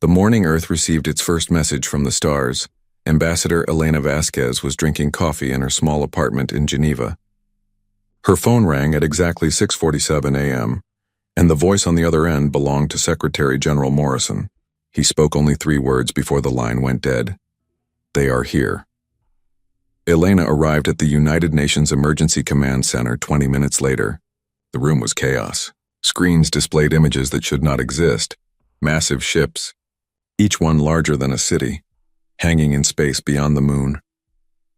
The morning Earth received its first message from the stars. Ambassador Elena Vasquez was drinking coffee in her small apartment in Geneva. Her phone rang at exactly 6:47 a.m., and the voice on the other end belonged to Secretary General Morrison. He spoke only 3 words before the line went dead. "They are here." Elena arrived at the United Nations Emergency Command Center 20 minutes later. The room was chaos. Screens displayed images that should not exist. Massive ships, each one larger than a city, hanging in space beyond the moon.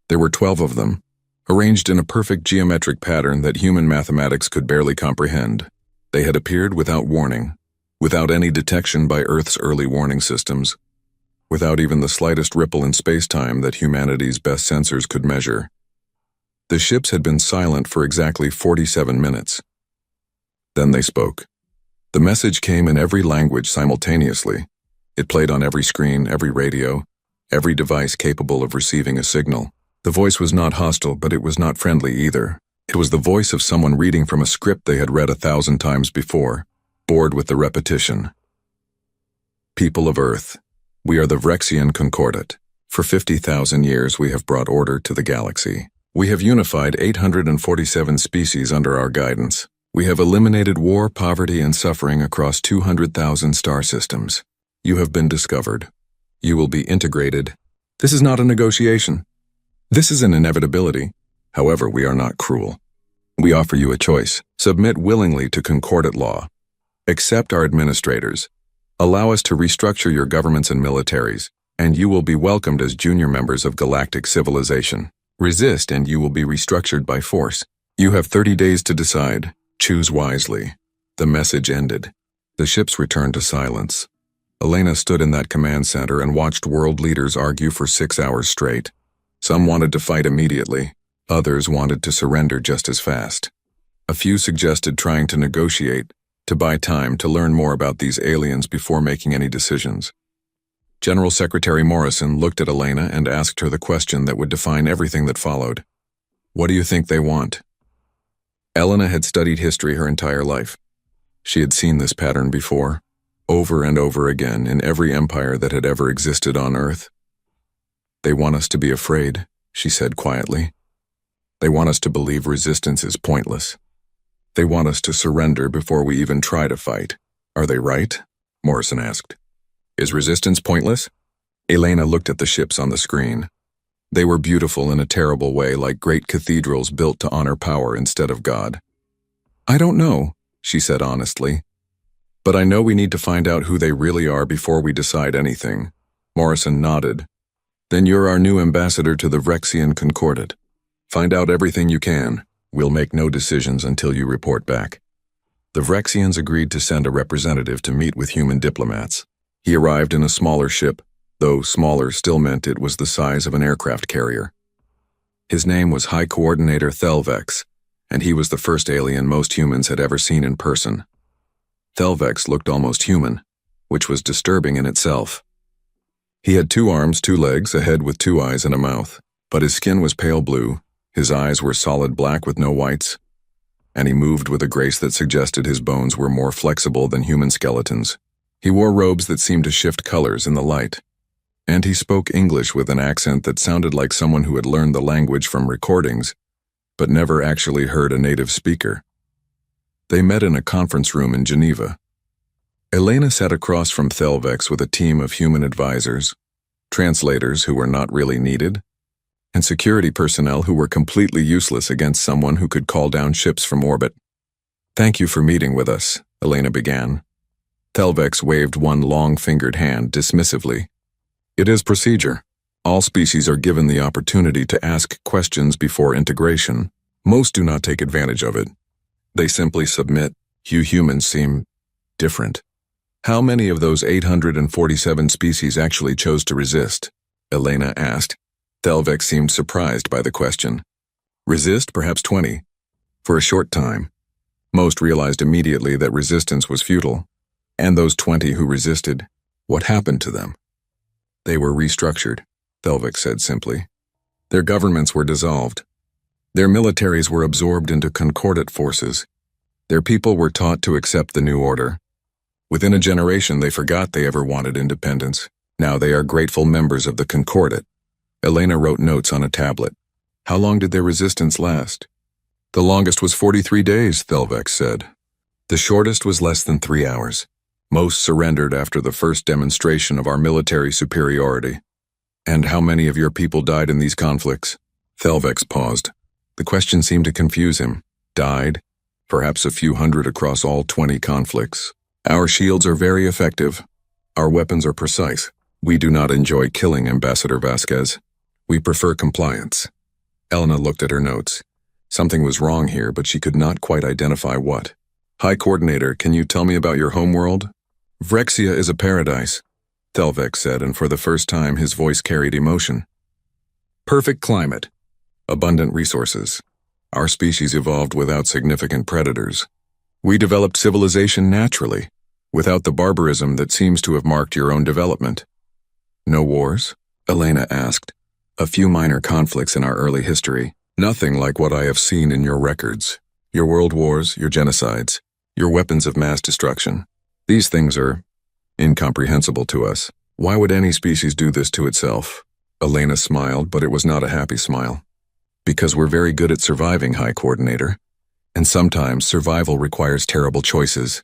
There were 12 of them, arranged in a perfect geometric pattern that human mathematics could barely comprehend. They had appeared without warning, without any detection by Earth's early warning systems, without even the slightest ripple in space-time that humanity's best sensors could measure. The ships had been silent for exactly 47 minutes. Then they spoke. The message came in every language simultaneously. It played on every screen, every radio, every device capable of receiving a signal. The voice was not hostile, but it was not friendly either. It was the voice of someone reading from a script they had read 1,000 times before, bored with the repetition. "People of Earth, we are the Vrexian Concordat. For 50,000 years we have brought order to the galaxy. We have unified 847 species under our guidance. We have eliminated war, poverty, and suffering across 200,000 star systems. You have been discovered. You will be integrated. This is not a negotiation. This is an inevitability. However, we are not cruel. We offer you a choice. Submit willingly to Concordat law. Accept our administrators. Allow us to restructure your governments and militaries, and you will be welcomed as junior members of galactic civilization. Resist and you will be restructured by force. You have 30 days to decide. Choose wisely." The message ended. The ships returned to silence. Elena stood in that command center and watched world leaders argue for 6 hours straight. Some wanted to fight immediately. Others wanted to surrender just as fast. A few suggested trying to negotiate, to buy time to learn more about these aliens before making any decisions. General Secretary Morrison looked at Elena and asked her the question that would define everything that followed. "What do you think they want?" Elena had studied history her entire life. She had seen this pattern before, over and over again in every empire that had ever existed on Earth. "They want us to be afraid," she said quietly. "They want us to believe resistance is pointless. They want us to surrender before we even try to fight. Are they right?" Morrison asked. "Is resistance pointless?" Elena looked at the ships on the screen. They were beautiful in a terrible way, like great cathedrals built to honor power instead of God. "I don't know," she said honestly. "But I know we need to find out who they really are before we decide anything." Morrison nodded. "Then you're our new ambassador to the Vrexian Concordat. Find out everything you can. We'll make no decisions until you report back." The Vrexians agreed to send a representative to meet with human diplomats. He arrived in a smaller ship, though smaller still meant it was the size of an aircraft carrier. His name was High Coordinator Thelvex, and he was the first alien most humans had ever seen in person. Thelvex looked almost human, which was disturbing in itself. He had 2 arms, 2 legs, a head with 2 eyes and a mouth, but his skin was pale blue, his eyes were solid black with no whites, and he moved with a grace that suggested his bones were more flexible than human skeletons. He wore robes that seemed to shift colors in the light, and he spoke English with an accent that sounded like someone who had learned the language from recordings, but never actually heard a native speaker. They met in a conference room in Geneva. Elena sat across from Thelvex with a team of human advisors, translators who were not really needed, and security personnel who were completely useless against someone who could call down ships from orbit. "Thank you for meeting with us," Elena began. Thelvex waved one long-fingered hand dismissively. "It is procedure. All species are given the opportunity to ask questions before integration. Most do not take advantage of it. They simply submit. You humans seem different." "How many of those 847 species actually chose to resist?" Elena asked. Thelvex seemed surprised by the question. "Resist? Perhaps 20. For a short time. Most realized immediately that resistance was futile. And those 20 who resisted, what happened to them?" "They were restructured," Thelvex said simply. "Their governments were dissolved. Their militaries were absorbed into Concordat forces. Their people were taught to accept the new order. Within a generation, they forgot they ever wanted independence. Now they are grateful members of the Concordat. Elena wrote notes on a tablet. How long did their resistance last? The longest was 43 days, Thelvex said. The shortest was less than 3 hours. Most surrendered after the first demonstration of our military superiority. And how many of your people died in these conflicts? Thelvex paused. The question seemed to confuse him. Died? Perhaps a few hundred across all 20 conflicts. Our shields are very effective. Our weapons are precise. We do not enjoy killing, Ambassador Vasquez. We prefer compliance. Elena looked at her notes. Something was wrong here, but she could not quite identify what. High Coordinator, can you tell me about your homeworld? Vrexia is a paradise, Thelvex said, and for the first time his voice carried emotion. Perfect climate. Abundant resources. Our species evolved without significant predators. We developed civilization naturally, without the barbarism that seems to have marked your own development. No wars? Elena asked. A few minor conflicts in our early history. Nothing like what I have seen in your records. Your world wars, your genocides, your weapons of mass destruction. These things are incomprehensible to us. Why would any species do this to itself? Elena smiled, but it was not a happy smile. Because we're very good at surviving, High Coordinator. And sometimes survival requires terrible choices.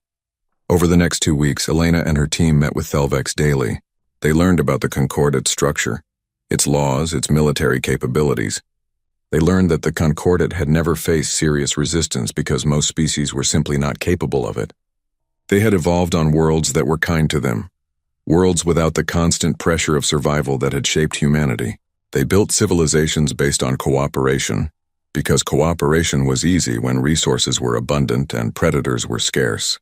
Over the next 2 weeks, Elena and her team met with Thelvex daily. They learned about the Concordat structure, its laws, its military capabilities. They learned that the Concordat had never faced serious resistance because most species were simply not capable of it. They had evolved on worlds that were kind to them, worlds without the constant pressure of survival that had shaped humanity. They built civilizations based on cooperation, because cooperation was easy when resources were abundant and predators were scarce.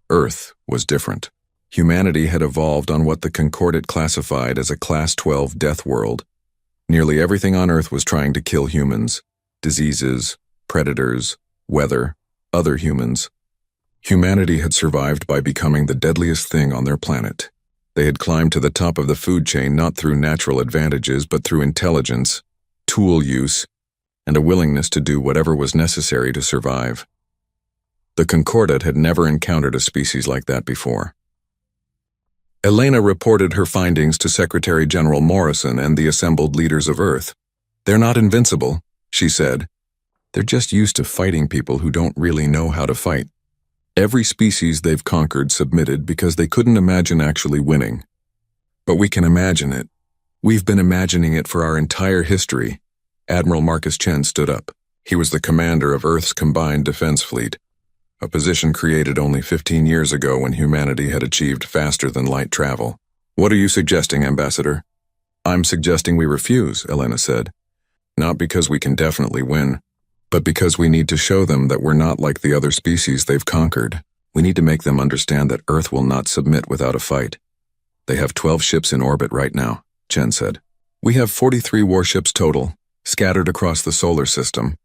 Earth was different. Humanity had evolved on what the Concordat classified as a Class 12 death world. Nearly everything on Earth was trying to kill humans, diseases, predators, weather, other humans. Humanity had survived by becoming the deadliest thing on their planet. They had climbed to the top of the food chain not through natural advantages but through intelligence, tool use, and a willingness to do whatever was necessary to survive. The Concordat had never encountered a species like that before. Elena reported her findings to Secretary General Morrison and the assembled leaders of Earth. They're not invincible, she said. They're just used to fighting people who don't really know how to fight. Every species they've conquered submitted because they couldn't imagine actually winning. But we can imagine it. We've been imagining it for our entire history. Admiral Marcus Chen stood up. He was the commander of Earth's combined defense fleet, a position created only 15 years ago when humanity had achieved faster-than-light travel. What are you suggesting, Ambassador? I'm suggesting we refuse, Elena said. Not because we can definitely win, but because we need to show them that we're not like the other species they've conquered. We need to make them understand that Earth will not submit without a fight. They have 12 ships in orbit right now, Chen said. We have 43 warships total, scattered across the solar system.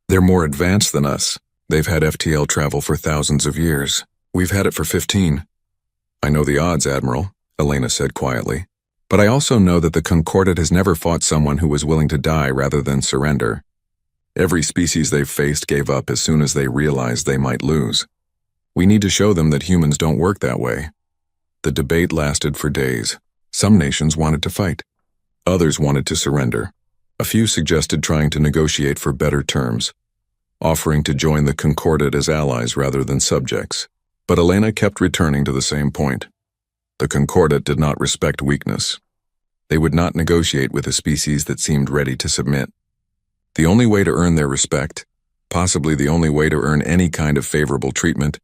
They're more advanced than us. They've had FTL travel for thousands of years. We've had it for 15. I know the odds, Admiral, Elena said quietly. But I also know that the Concordat has never fought someone who was willing to die rather than surrender. Every species they've faced gave up as soon as they realized they might lose. We need to show them that humans don't work that way. The debate lasted for days. Some nations wanted to fight. Others wanted to surrender. A few suggested trying to negotiate for better terms, offering to join the Concordat as allies rather than subjects. But Elena kept returning to the same point. The Concordat did not respect weakness. They would not negotiate with a species that seemed ready to submit. The only way to earn their respect, possibly the only way to earn any kind of favorable treatment,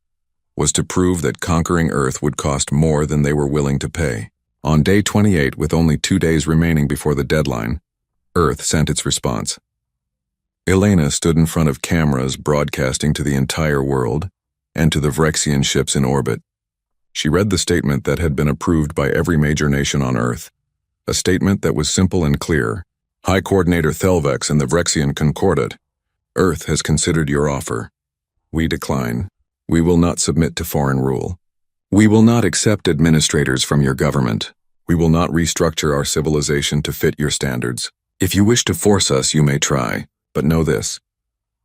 was to prove that conquering Earth would cost more than they were willing to pay. On day 28, with only 2 days remaining before the deadline, Earth sent its response. Elena stood in front of cameras broadcasting to the entire world and to the Vrexian ships in orbit. She read the statement that had been approved by every major nation on Earth, a statement that was simple and clear. High Coordinator Thelvex and the Vrexian Concordat, Earth has considered your offer. We decline. We will not submit to foreign rule. We will not accept administrators from your government. We will not restructure our civilization to fit your standards. If you wish to force us, you may try, but know this.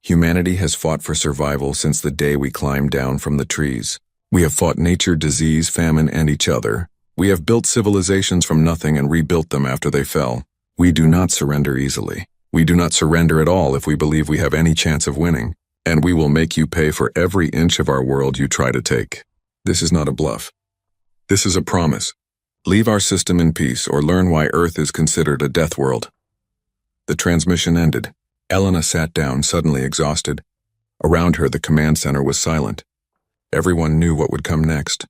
Humanity has fought for survival since the day we climbed down from the trees. We have fought nature, disease, famine, and each other. We have built civilizations from nothing and rebuilt them after they fell. We do not surrender easily. We do not surrender at all if we believe we have any chance of winning. And we will make you pay for every inch of our world you try to take. This is not a bluff. This is a promise. Leave our system in peace or learn why Earth is considered a death world. The transmission ended. Elena sat down, suddenly exhausted. Around her, the command center was silent. Everyone knew what would come next.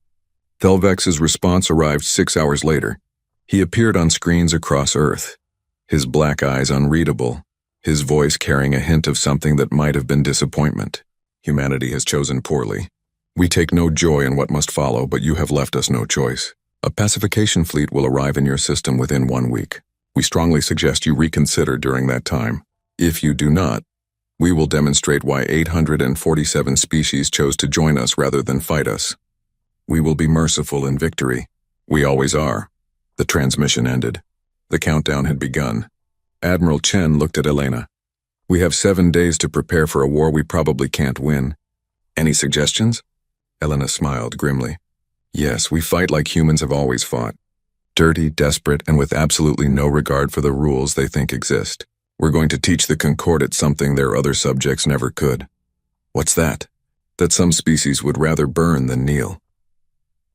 Thelvex's response arrived 6 hours later. He appeared on screens across Earth, his black eyes unreadable, his voice carrying a hint of something that might have been disappointment. Humanity has chosen poorly. We take no joy in what must follow, but you have left us no choice. A pacification fleet will arrive in your system within 1 week. We strongly suggest you reconsider during that time. If you do not, we will demonstrate why 847 species chose to join us rather than fight us. We will be merciful in victory. We always are. The transmission ended. The countdown had begun. Admiral Chen looked at Elena. We have 7 days to prepare for a war we probably can't win. Any suggestions? Elena smiled grimly. Yes, we fight like humans have always fought. Dirty, desperate, and with absolutely no regard for the rules they think exist. We're going to teach the Concordate something their other subjects never could. What's that? That some species would rather burn than kneel.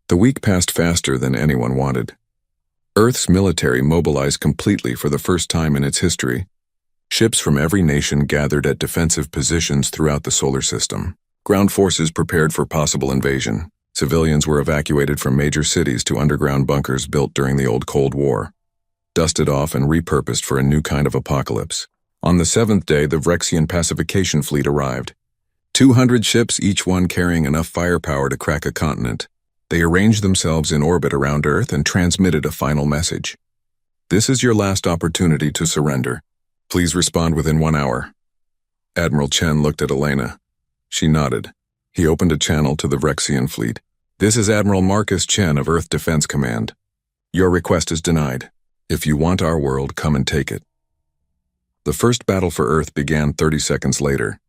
The week passed faster than anyone wanted. Earth's military mobilized completely for the first time in its history. Ships from every nation gathered at defensive positions throughout the solar system. Ground forces prepared for possible invasion. Civilians were evacuated from major cities to underground bunkers built during the old Cold War, dusted off and repurposed for a new kind of apocalypse. On the 7th day, the Vrexian pacification fleet arrived. 200 ships, each one carrying enough firepower to crack a continent. They arranged themselves in orbit around Earth and transmitted a final message. This is your last opportunity to surrender. Please respond within 1 hour. Admiral Chen looked at Elena. She nodded. He opened a channel to the Vrexian fleet. This is Admiral Marcus Chen of Earth Defense Command. Your request is denied. If you want our world, come and take it. The first battle for Earth began 30 seconds later.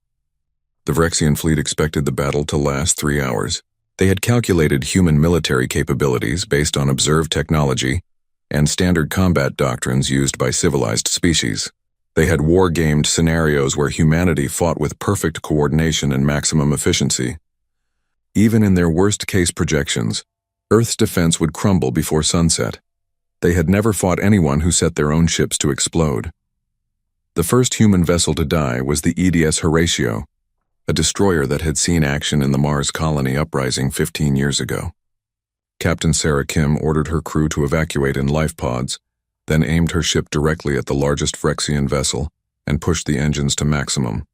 The Vrexian fleet expected the battle to last 3 hours. They had calculated human military capabilities based on observed technology and standard combat doctrines used by civilized species. They had war-gamed scenarios where humanity fought with perfect coordination and maximum efficiency. Even in their worst-case projections, Earth's defense would crumble before sunset. They had never fought anyone who set their own ships to explode. The first human vessel to die was the EDS Horatio, a destroyer that had seen action in the Mars colony uprising 15 years ago. Captain Sarah Kim ordered her crew to evacuate in life pods, then aimed her ship directly at the largest Vrexian vessel and pushed the engines to maximum.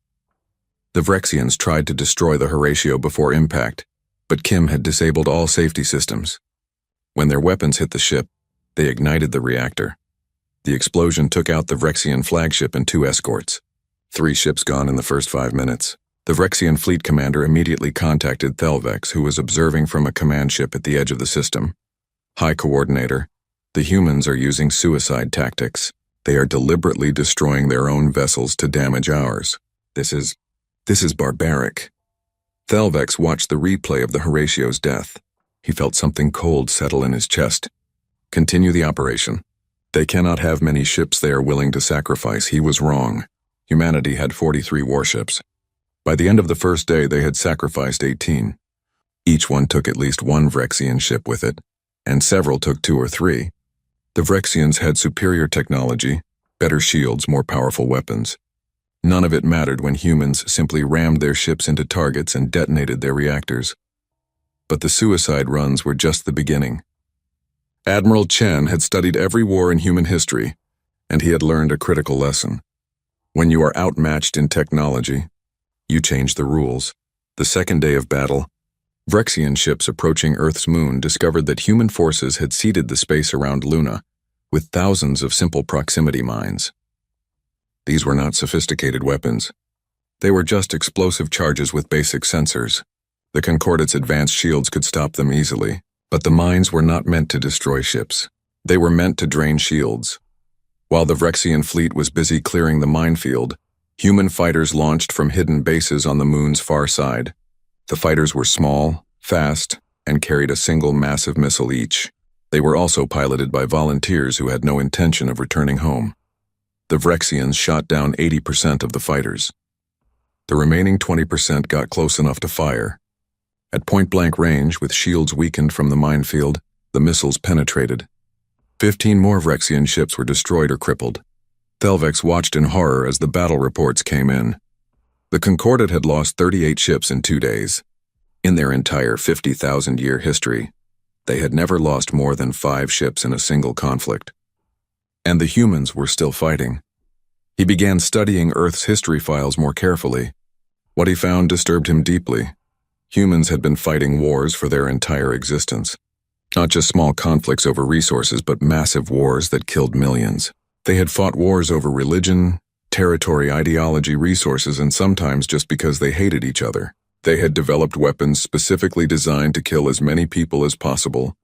The Vrexians tried to destroy the Horatio before impact, but Kim had disabled all safety systems. When their weapons hit the ship, they ignited the reactor. The explosion took out the Vrexian flagship and 2 escorts. 3 ships gone in the first 5 minutes. The Vrexian fleet commander immediately contacted Thelvex, who was observing from a command ship at the edge of the system. High Coordinator, the humans are using suicide tactics. They are deliberately destroying their own vessels to damage ours. This is barbaric. Thelvex watched the replay of the Horatio's death. He felt something cold settle in his chest. Continue the operation. They cannot have many ships they are willing to sacrifice. He was wrong. Humanity had 43 warships. By the end of the first day, they had sacrificed 18. Each one took at least 1 Vrexian ship with it, and several took 2 or 3. The Vrexians had superior technology, better shields, more powerful weapons. None of it mattered when humans simply rammed their ships into targets and detonated their reactors. But the suicide runs were just the beginning. Admiral Chen had studied every war in human history, and he had learned a critical lesson. When you are outmatched in technology, you change the rules. The second day of battle, Vrexian ships approaching Earth's moon discovered that human forces had seeded the space around Luna with thousands of simple proximity mines. These were not sophisticated weapons. They were just explosive charges with basic sensors. The Concordate's advanced shields could stop them easily, but the mines were not meant to destroy ships. They were meant to drain shields. While the Vrexian fleet was busy clearing the minefield, human fighters launched from hidden bases on the moon's far side. The fighters were small, fast, and carried a single massive missile each. They were also piloted by volunteers who had no intention of returning home. The Vrexians shot down 80% of the fighters. The remaining 20% got close enough to fire. At point-blank range, with shields weakened from the minefield, the missiles penetrated. 15 more Vrexian ships were destroyed or crippled. Thelvex watched in horror as the battle reports came in. The Concordat had lost 38 ships in 2 days. In their entire 50,000-year history, they had never lost more than 5 ships in a single conflict. And the humans were still fighting. He began studying Earth's history files more carefully. What he found disturbed him deeply. Humans had been fighting wars for their entire existence. Not just small conflicts over resources, but massive wars that killed millions. They had fought wars over religion, territory, ideology, resources, and sometimes just because they hated each other. They had developed weapons specifically designed to kill as many people as possible,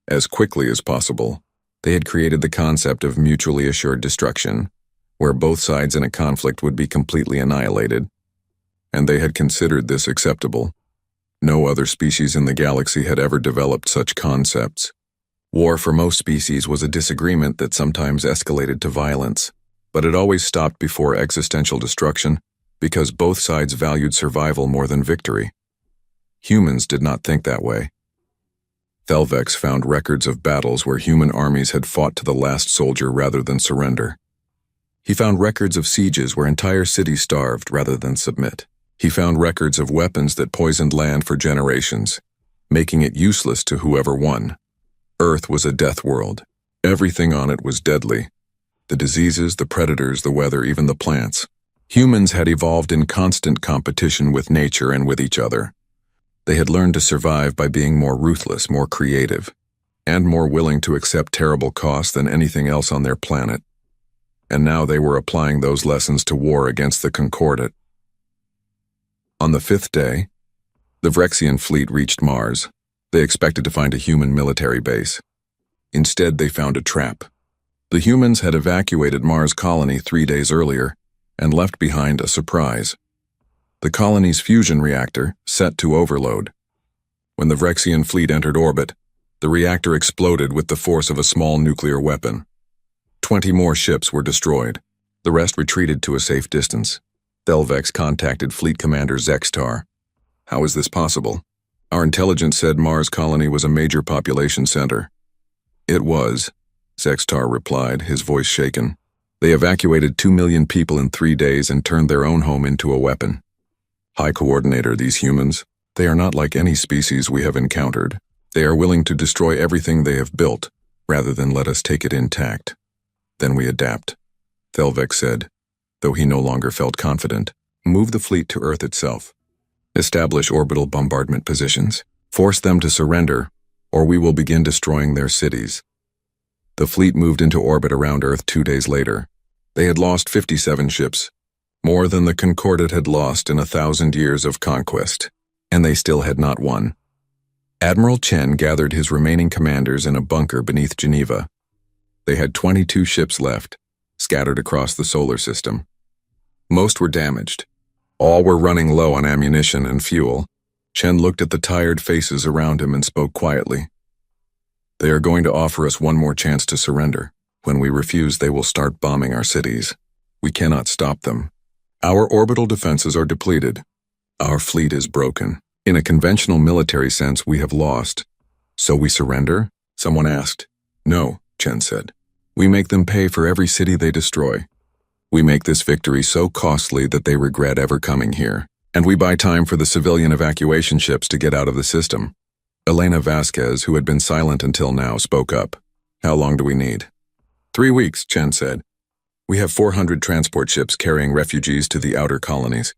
as quickly as possible. They had created the concept of mutually assured destruction, where both sides in a conflict would be completely annihilated. And they had considered this acceptable. No other species in the galaxy had ever developed such concepts. War for most species was a disagreement that sometimes escalated to violence, but it always stopped before existential destruction because both sides valued survival more than victory. Humans did not think that way. Thelvex found records of battles where human armies had fought to the last soldier rather than surrender. He found records of sieges where entire cities starved rather than submit. He found records of weapons that poisoned land for generations, making it useless to whoever won. Earth was a death world. Everything on it was deadly. The diseases, the predators, the weather, even the plants. Humans had evolved in constant competition with nature and with each other. They had learned to survive by being more ruthless, more creative, and more willing to accept terrible costs than anything else on their planet. And now they were applying those lessons to war against the Concordat. On the 5th day, the Vrexian fleet reached Mars. They expected to find a human military base. Instead, they found a trap. The humans had evacuated Mars colony 3 days earlier and left behind a surprise. The colony's fusion reactor set to overload. When the Vrexian fleet entered orbit, the reactor exploded with the force of a small nuclear weapon. 20 more ships were destroyed. The rest retreated to a safe distance. Thelvex contacted Fleet Commander Zextar. How is this possible? Our intelligence said Mars colony was a major population center. It was, Zextar replied, his voice shaken. They evacuated 2 million people in 3 days and turned their own home into a weapon. High Coordinator, these humans, they are not like any species we have encountered. They are willing to destroy everything they have built, rather than let us take it intact. Then we adapt, Thelvex said, though he no longer felt confident. Move the fleet to Earth itself. Establish orbital bombardment positions. Force them to surrender, or we will begin destroying their cities. The fleet moved into orbit around Earth 2 days later. They had lost 57 ships, more than the Concordat had lost in 1,000 years of conquest, and they still had not won. Admiral Chen gathered his remaining commanders in a bunker beneath Geneva. They had 22 ships left, scattered across the solar system. Most were damaged. All were running low on ammunition and fuel. Chen looked at the tired faces around him and spoke quietly. They are going to offer us one more chance to surrender. When we refuse, they will start bombing our cities. We cannot stop them. Our orbital defenses are depleted. Our fleet is broken. In a conventional military sense, we have lost. So we surrender? Someone asked. No, Chen said. We make them pay for every city they destroy. We make this victory so costly that they regret ever coming here. And we buy time for the civilian evacuation ships to get out of the system. Elena Vasquez, who had been silent until now, spoke up. How long do we need? 3 weeks, Chen said. We have 400 transport ships carrying refugees to the outer colonies.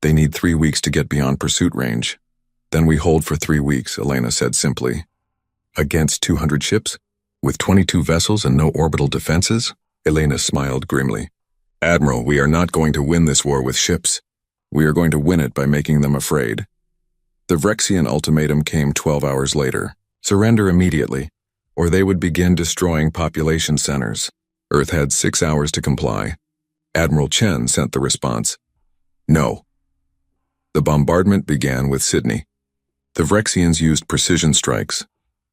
They need 3 weeks to get beyond pursuit range. Then we hold for 3 weeks, Elena said simply. Against 200 ships? With 22 vessels and no orbital defenses? Elena smiled grimly. Admiral, we are not going to win this war with ships. We are going to win it by making them afraid. The Vrexian ultimatum came 12 hours later. Surrender immediately, or they would begin destroying population centers. Earth had 6 hours to comply. Admiral Chen sent the response. No. The bombardment began with Sydney. The Vrexians used precision strikes,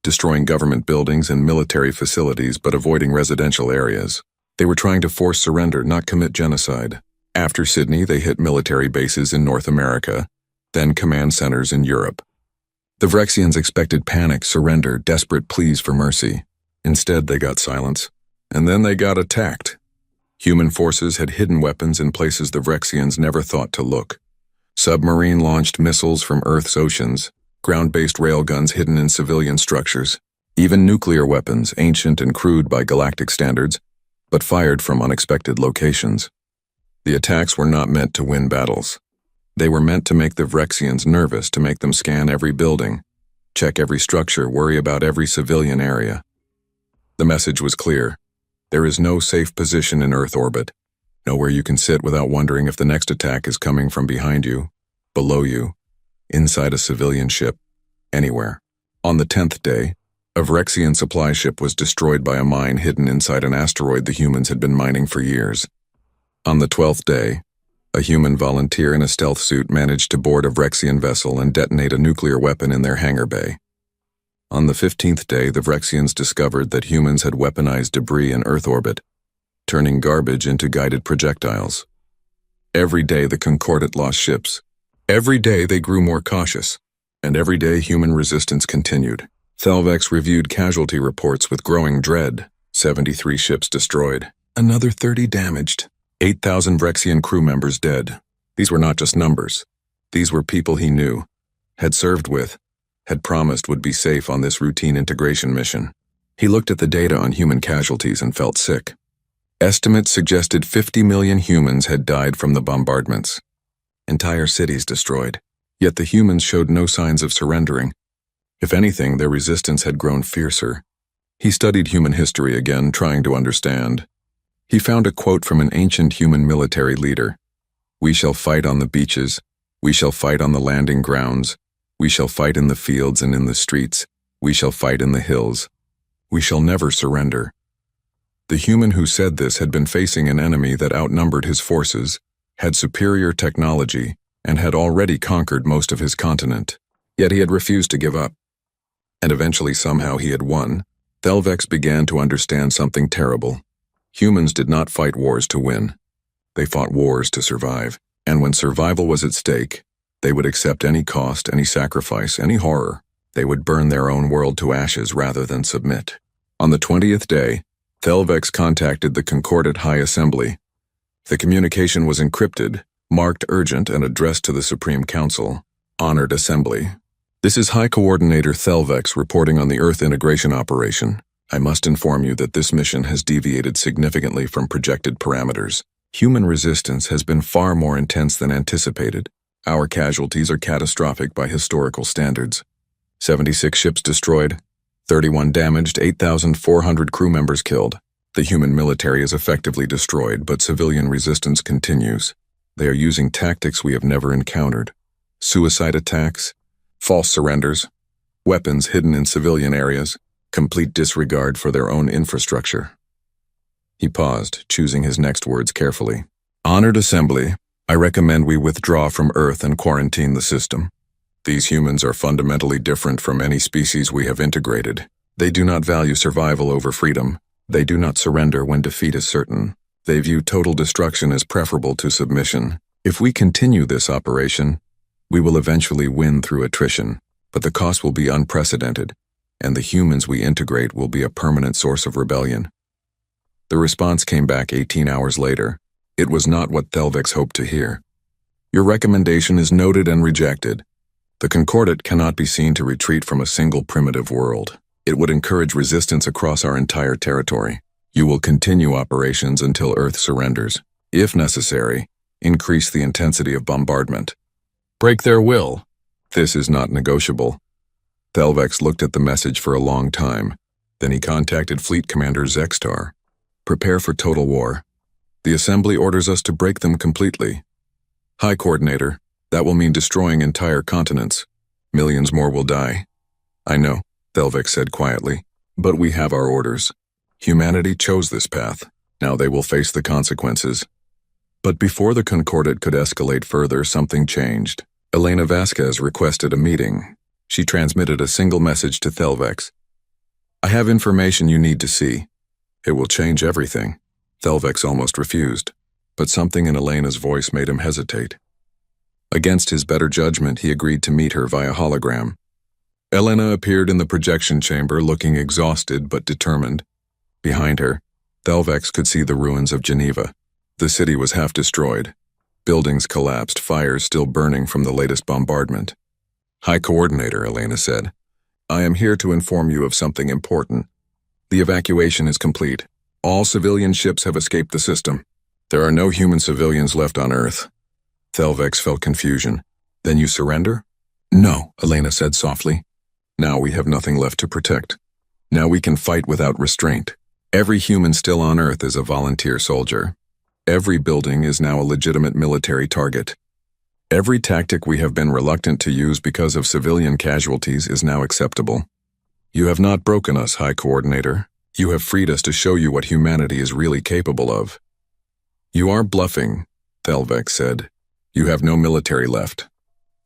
destroying government buildings and military facilities but avoiding residential areas. They were trying to force surrender, not commit genocide. After Sydney, they hit military bases in North America, then command centers in Europe. The Vrexians expected panic, surrender, desperate pleas for mercy. Instead, they got silence. And then they got attacked. Human forces had hidden weapons in places the Vrexians never thought to look. Submarine-launched missiles from Earth's oceans, ground-based railguns hidden in civilian structures, even nuclear weapons, ancient and crude by galactic standards, but fired from unexpected locations. The attacks were not meant to win battles. They were meant to make the Vrexians nervous, to make them scan every building, check every structure, worry about every civilian area. The message was clear. There is no safe position in Earth orbit, nowhere you can sit without wondering if the next attack is coming from behind you, below you, inside a civilian ship, anywhere. On the 10th day, a Vrexian supply ship was destroyed by a mine hidden inside an asteroid the humans had been mining for years. On the 12th day, a human volunteer in a stealth suit managed to board a Vrexian vessel and detonate a nuclear weapon in their hangar bay. On the 15th day, the Vrexians discovered that humans had weaponized debris in Earth orbit, turning garbage into guided projectiles. Every day the Concordat lost ships. Every day they grew more cautious, and every day human resistance continued. Thelvex reviewed casualty reports with growing dread. 73 ships destroyed, another 30 damaged, 8,000 Vrexian crew members dead. These were not just numbers. These were people he knew, had served with, had promised would be safe on this routine integration mission. He looked at the data on human casualties and felt sick. Estimates suggested 50 million humans had died from the bombardments. Entire cities destroyed. Yet the humans showed no signs of surrendering. If anything, their resistance had grown fiercer. He studied human history again, trying to understand. He found a quote from an ancient human military leader. "We shall fight on the beaches. We shall fight on the landing grounds. We shall fight in the fields and in the streets. We shall fight in the hills. We shall never surrender." The human who said this had been facing an enemy that outnumbered his forces, had superior technology, and had already conquered most of his continent. Yet he had refused to give up. And eventually somehow he had won. Thelvex began to understand something terrible. Humans did not fight wars to win. They fought wars to survive. And when survival was at stake, they would accept any cost, any sacrifice, any horror. They would burn their own world to ashes rather than submit. On the 20th day, Thelvex contacted the Concordat High Assembly. The communication was encrypted, marked urgent, and addressed to the Supreme Council. Honored Assembly. This is High Coordinator Thelvex reporting on the Earth integration operation. I must inform you that this mission has deviated significantly from projected parameters. Human resistance has been far more intense than anticipated. Our casualties are catastrophic by historical standards. 76 ships destroyed, 31 damaged, 8,400 crew members killed. The human military is effectively destroyed, but civilian resistance continues. They are using tactics we have never encountered. Suicide attacks, false surrenders, weapons hidden in civilian areas, complete disregard for their own infrastructure. He paused, choosing his next words carefully. Honored Assembly, I recommend we withdraw from Earth and quarantine the system. These humans are fundamentally different from any species we have integrated. They do not value survival over freedom. They do not surrender when defeat is certain. They view total destruction as preferable to submission. If we continue this operation, we will eventually win through attrition, but the cost will be unprecedented, and the humans we integrate will be a permanent source of rebellion. The response came back 18 hours later. It was not what Thelvex hoped to hear. Your recommendation is noted and rejected. The Concordat cannot be seen to retreat from a single primitive world. It would encourage resistance across our entire territory. You will continue operations until Earth surrenders. If necessary, increase the intensity of bombardment. Break their will. This is not negotiable. Thelvex looked at the message for a long time. Then he contacted Fleet Commander Zextar. Prepare for total war. The Assembly orders us to break them completely. High Coordinator, that will mean destroying entire continents. Millions more will die. I know, Thelvex said quietly, but we have our orders. Humanity chose this path. Now they will face the consequences. But before the Concordat could escalate further, something changed. Elena Vasquez requested a meeting. She transmitted a single message to Thelvex. "I have information you need to see. It will change everything." Thelvex almost refused, but something in Elena's voice made him hesitate. Against his better judgment, he agreed to meet her via hologram. Elena appeared in the projection chamber looking exhausted but determined. Behind her, Thelvex could see the ruins of Geneva. The city was half destroyed. Buildings collapsed, fires still burning from the latest bombardment. "High Coordinator," Elena said. "I am here to inform you of something important. The evacuation is complete. All civilian ships have escaped the system. There are no human civilians left on Earth." Thelvex felt confusion. "Then you surrender?" "No," Elena said softly. "Now we have nothing left to protect. Now we can fight without restraint. Every human still on Earth is a volunteer soldier. Every building is now a legitimate military target. Every tactic we have been reluctant to use because of civilian casualties is now acceptable. You have not broken us, High Coordinator. You have freed us to show you what humanity is really capable of." "You are bluffing," Thelvex said. "You have no military left.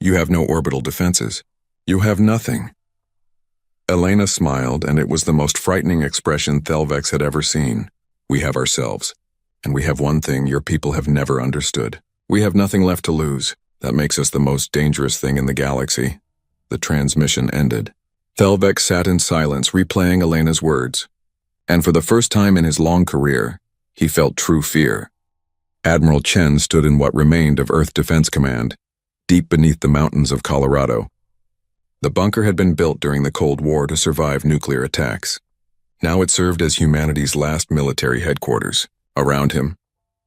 You have no orbital defenses. You have nothing." Elena smiled, and it was the most frightening expression Thelvex had ever seen. "We have ourselves. And we have one thing your people have never understood. We have nothing left to lose. That makes us the most dangerous thing in the galaxy." The transmission ended. Thelvex sat in silence, replaying Elena's words. And for the first time in his long career, he felt true fear. Admiral Chen stood in what remained of Earth Defense Command, deep beneath the mountains of Colorado. The bunker had been built during the Cold War to survive nuclear attacks. Now it served as humanity's last military headquarters. Around him,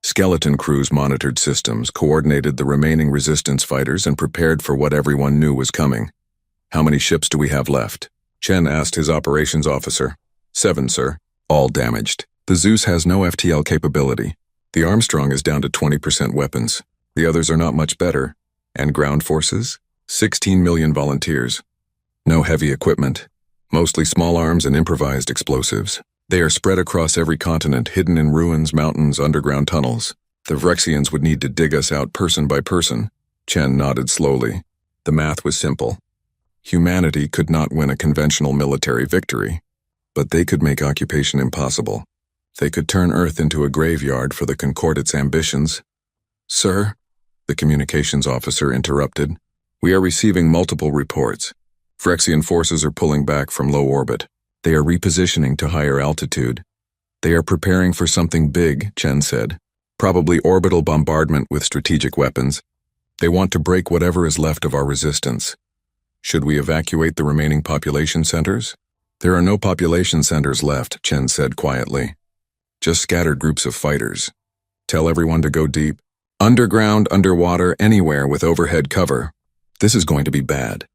skeleton crews monitored systems, coordinated the remaining resistance fighters, and prepared for what everyone knew was coming. "How many ships do we have left?" Chen asked his operations officer. "7, sir. All damaged. The Zeus has no FTL capability. The Armstrong is down to 20% weapons. The others are not much better. And ground forces? 16 million volunteers. No heavy equipment. Mostly small arms and improvised explosives. They are spread across every continent, hidden in ruins, mountains, underground tunnels. The Vrexians would need to dig us out person by person." Chen nodded slowly. The math was simple. Humanity could not win a conventional military victory, but they could make occupation impossible. They could turn Earth into a graveyard for the Concordate's ambitions. "Sir," the communications officer interrupted, "we are receiving multiple reports. Vrexian forces are pulling back from low orbit. They are repositioning to higher altitude. They are preparing for something big," Chen said. "Probably orbital bombardment with strategic weapons. They want to break whatever is left of our resistance. Should we evacuate the remaining population centers?" "There are no population centers left," Chen said quietly. "Just scattered groups of fighters. Tell everyone to go deep. Underground, underwater, anywhere with overhead cover. This is going to be bad."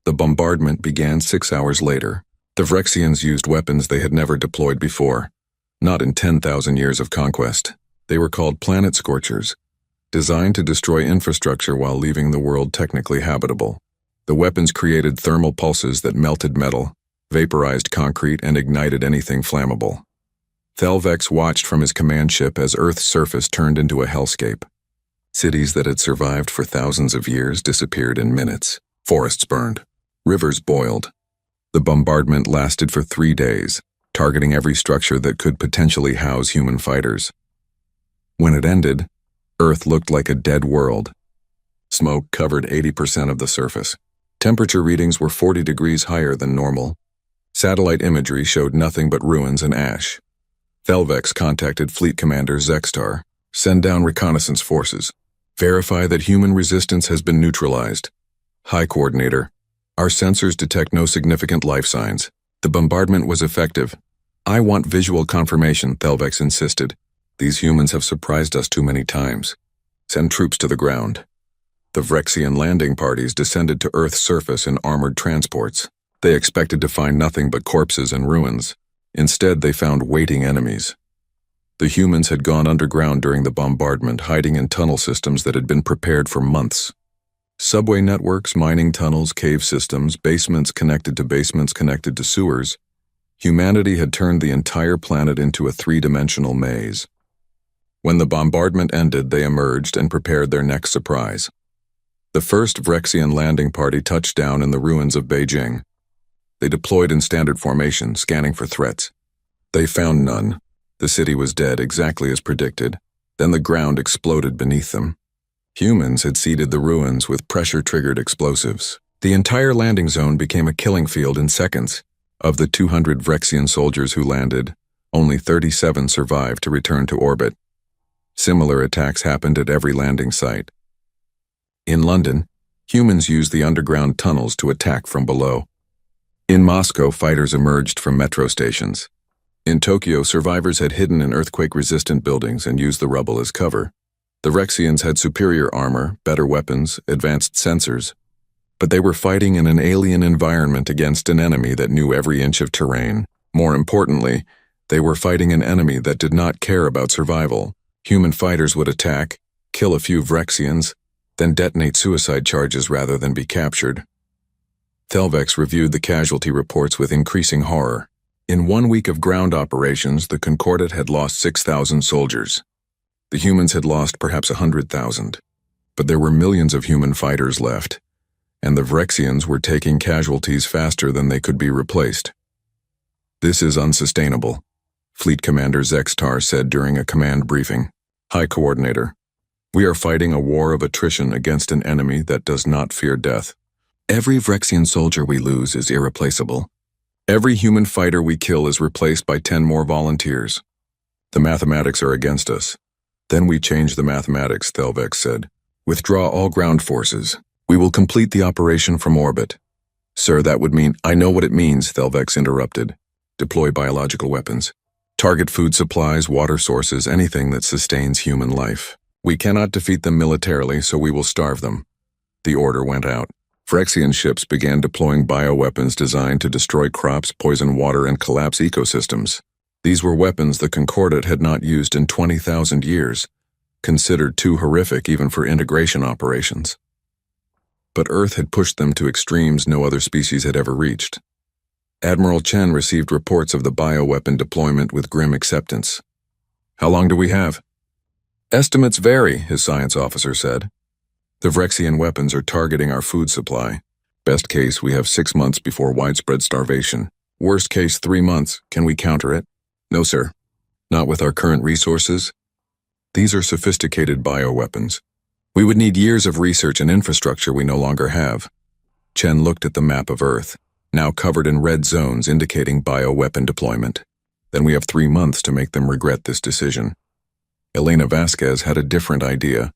The bombardment began 6 hours later. The Vrexians used weapons they had never deployed before. Not in 10,000 years of conquest. They were called planet scorchers, designed to destroy infrastructure while leaving the world technically habitable. The weapons created thermal pulses that melted metal, vaporized concrete, and ignited anything flammable. Thelvex watched from his command ship as Earth's surface turned into a hellscape. Cities that had survived for thousands of years disappeared in minutes. Forests burned. Rivers boiled. The bombardment lasted for 3 days, targeting every structure that could potentially house human fighters. When it ended, Earth looked like a dead world. Smoke covered 80% of the surface. Temperature readings were 40 degrees higher than normal. Satellite imagery showed nothing but ruins and ash. Thelvex contacted Fleet Commander Zextar. "Send down reconnaissance forces. Verify that human resistance has been neutralized. High Coordinator, our sensors detect no significant life signs. The bombardment was effective." "I want visual confirmation," Thelvex insisted. "These humans have surprised us too many times. Send troops to the ground." The Vrexian landing parties descended to Earth's surface in armored transports. They expected to find nothing but corpses and ruins. Instead, they found waiting enemies. The humans had gone underground during the bombardment, hiding in tunnel systems that had been prepared for months. Subway networks, mining tunnels, cave systems, basements connected to sewers. Humanity had turned the entire planet into a 3-dimensional maze. When the bombardment ended, they emerged and prepared their next surprise. The first Vrexian landing party touched down in the ruins of Beijing. They deployed in standard formation, scanning for threats. They found none. The city was dead, exactly as predicted. Then the ground exploded beneath them. Humans had seeded the ruins with pressure-triggered explosives. The entire landing zone became a killing field in seconds. Of the 200 Vrexian soldiers who landed, only 37 survived to return to orbit. Similar attacks happened at every landing site. In London, humans used the underground tunnels to attack from below. In Moscow, fighters emerged from metro stations. In Tokyo, survivors had hidden in earthquake-resistant buildings and used the rubble as cover. The Vrexians had superior armor, better weapons, advanced sensors, but they were fighting in an alien environment against an enemy that knew every inch of terrain. More importantly, they were fighting an enemy that did not care about survival. Human fighters would attack, kill a few Vrexians, then detonate suicide charges rather than be captured. Thelvex reviewed the casualty reports with increasing horror. In 1 week of ground operations, the Concordat had lost 6,000 soldiers. The humans had lost perhaps 100,000. But there were millions of human fighters left, and the Vrexians were taking casualties faster than they could be replaced. "This is unsustainable," Fleet Commander Zextar said during a command briefing. "High Coordinator, we are fighting a war of attrition against an enemy that does not fear death. Every Vrexian soldier we lose is irreplaceable. Every human fighter we kill is replaced by 10 more volunteers. The mathematics are against us." "Then we change the mathematics," Thelvex said. "Withdraw all ground forces. We will complete the operation from orbit." "Sir, that would mean—" "I know what it means," Thelvex interrupted. "Deploy biological weapons. Target food supplies, water sources, anything that sustains human life. We cannot defeat them militarily, so we will starve them." The order went out. Vrexian ships began deploying bioweapons designed to destroy crops, poison water, and collapse ecosystems. These were weapons the Concordat had not used in 20,000 years, considered too horrific even for integration operations. But Earth had pushed them to extremes no other species had ever reached. Admiral Chen received reports of the bioweapon deployment with grim acceptance. "How long do we have?" "Estimates vary," his science officer said. "The Vrexian weapons are targeting our food supply. Best case, we have 6 months before widespread starvation. Worst case, 3 months. Can we counter it?" "No, sir. Not with our current resources. These are sophisticated bioweapons. We would need years of research and infrastructure we no longer have." Chen looked at the map of Earth, now covered in red zones indicating bioweapon deployment. "Then we have 3 months to make them regret this decision." Elena Vasquez had a different idea.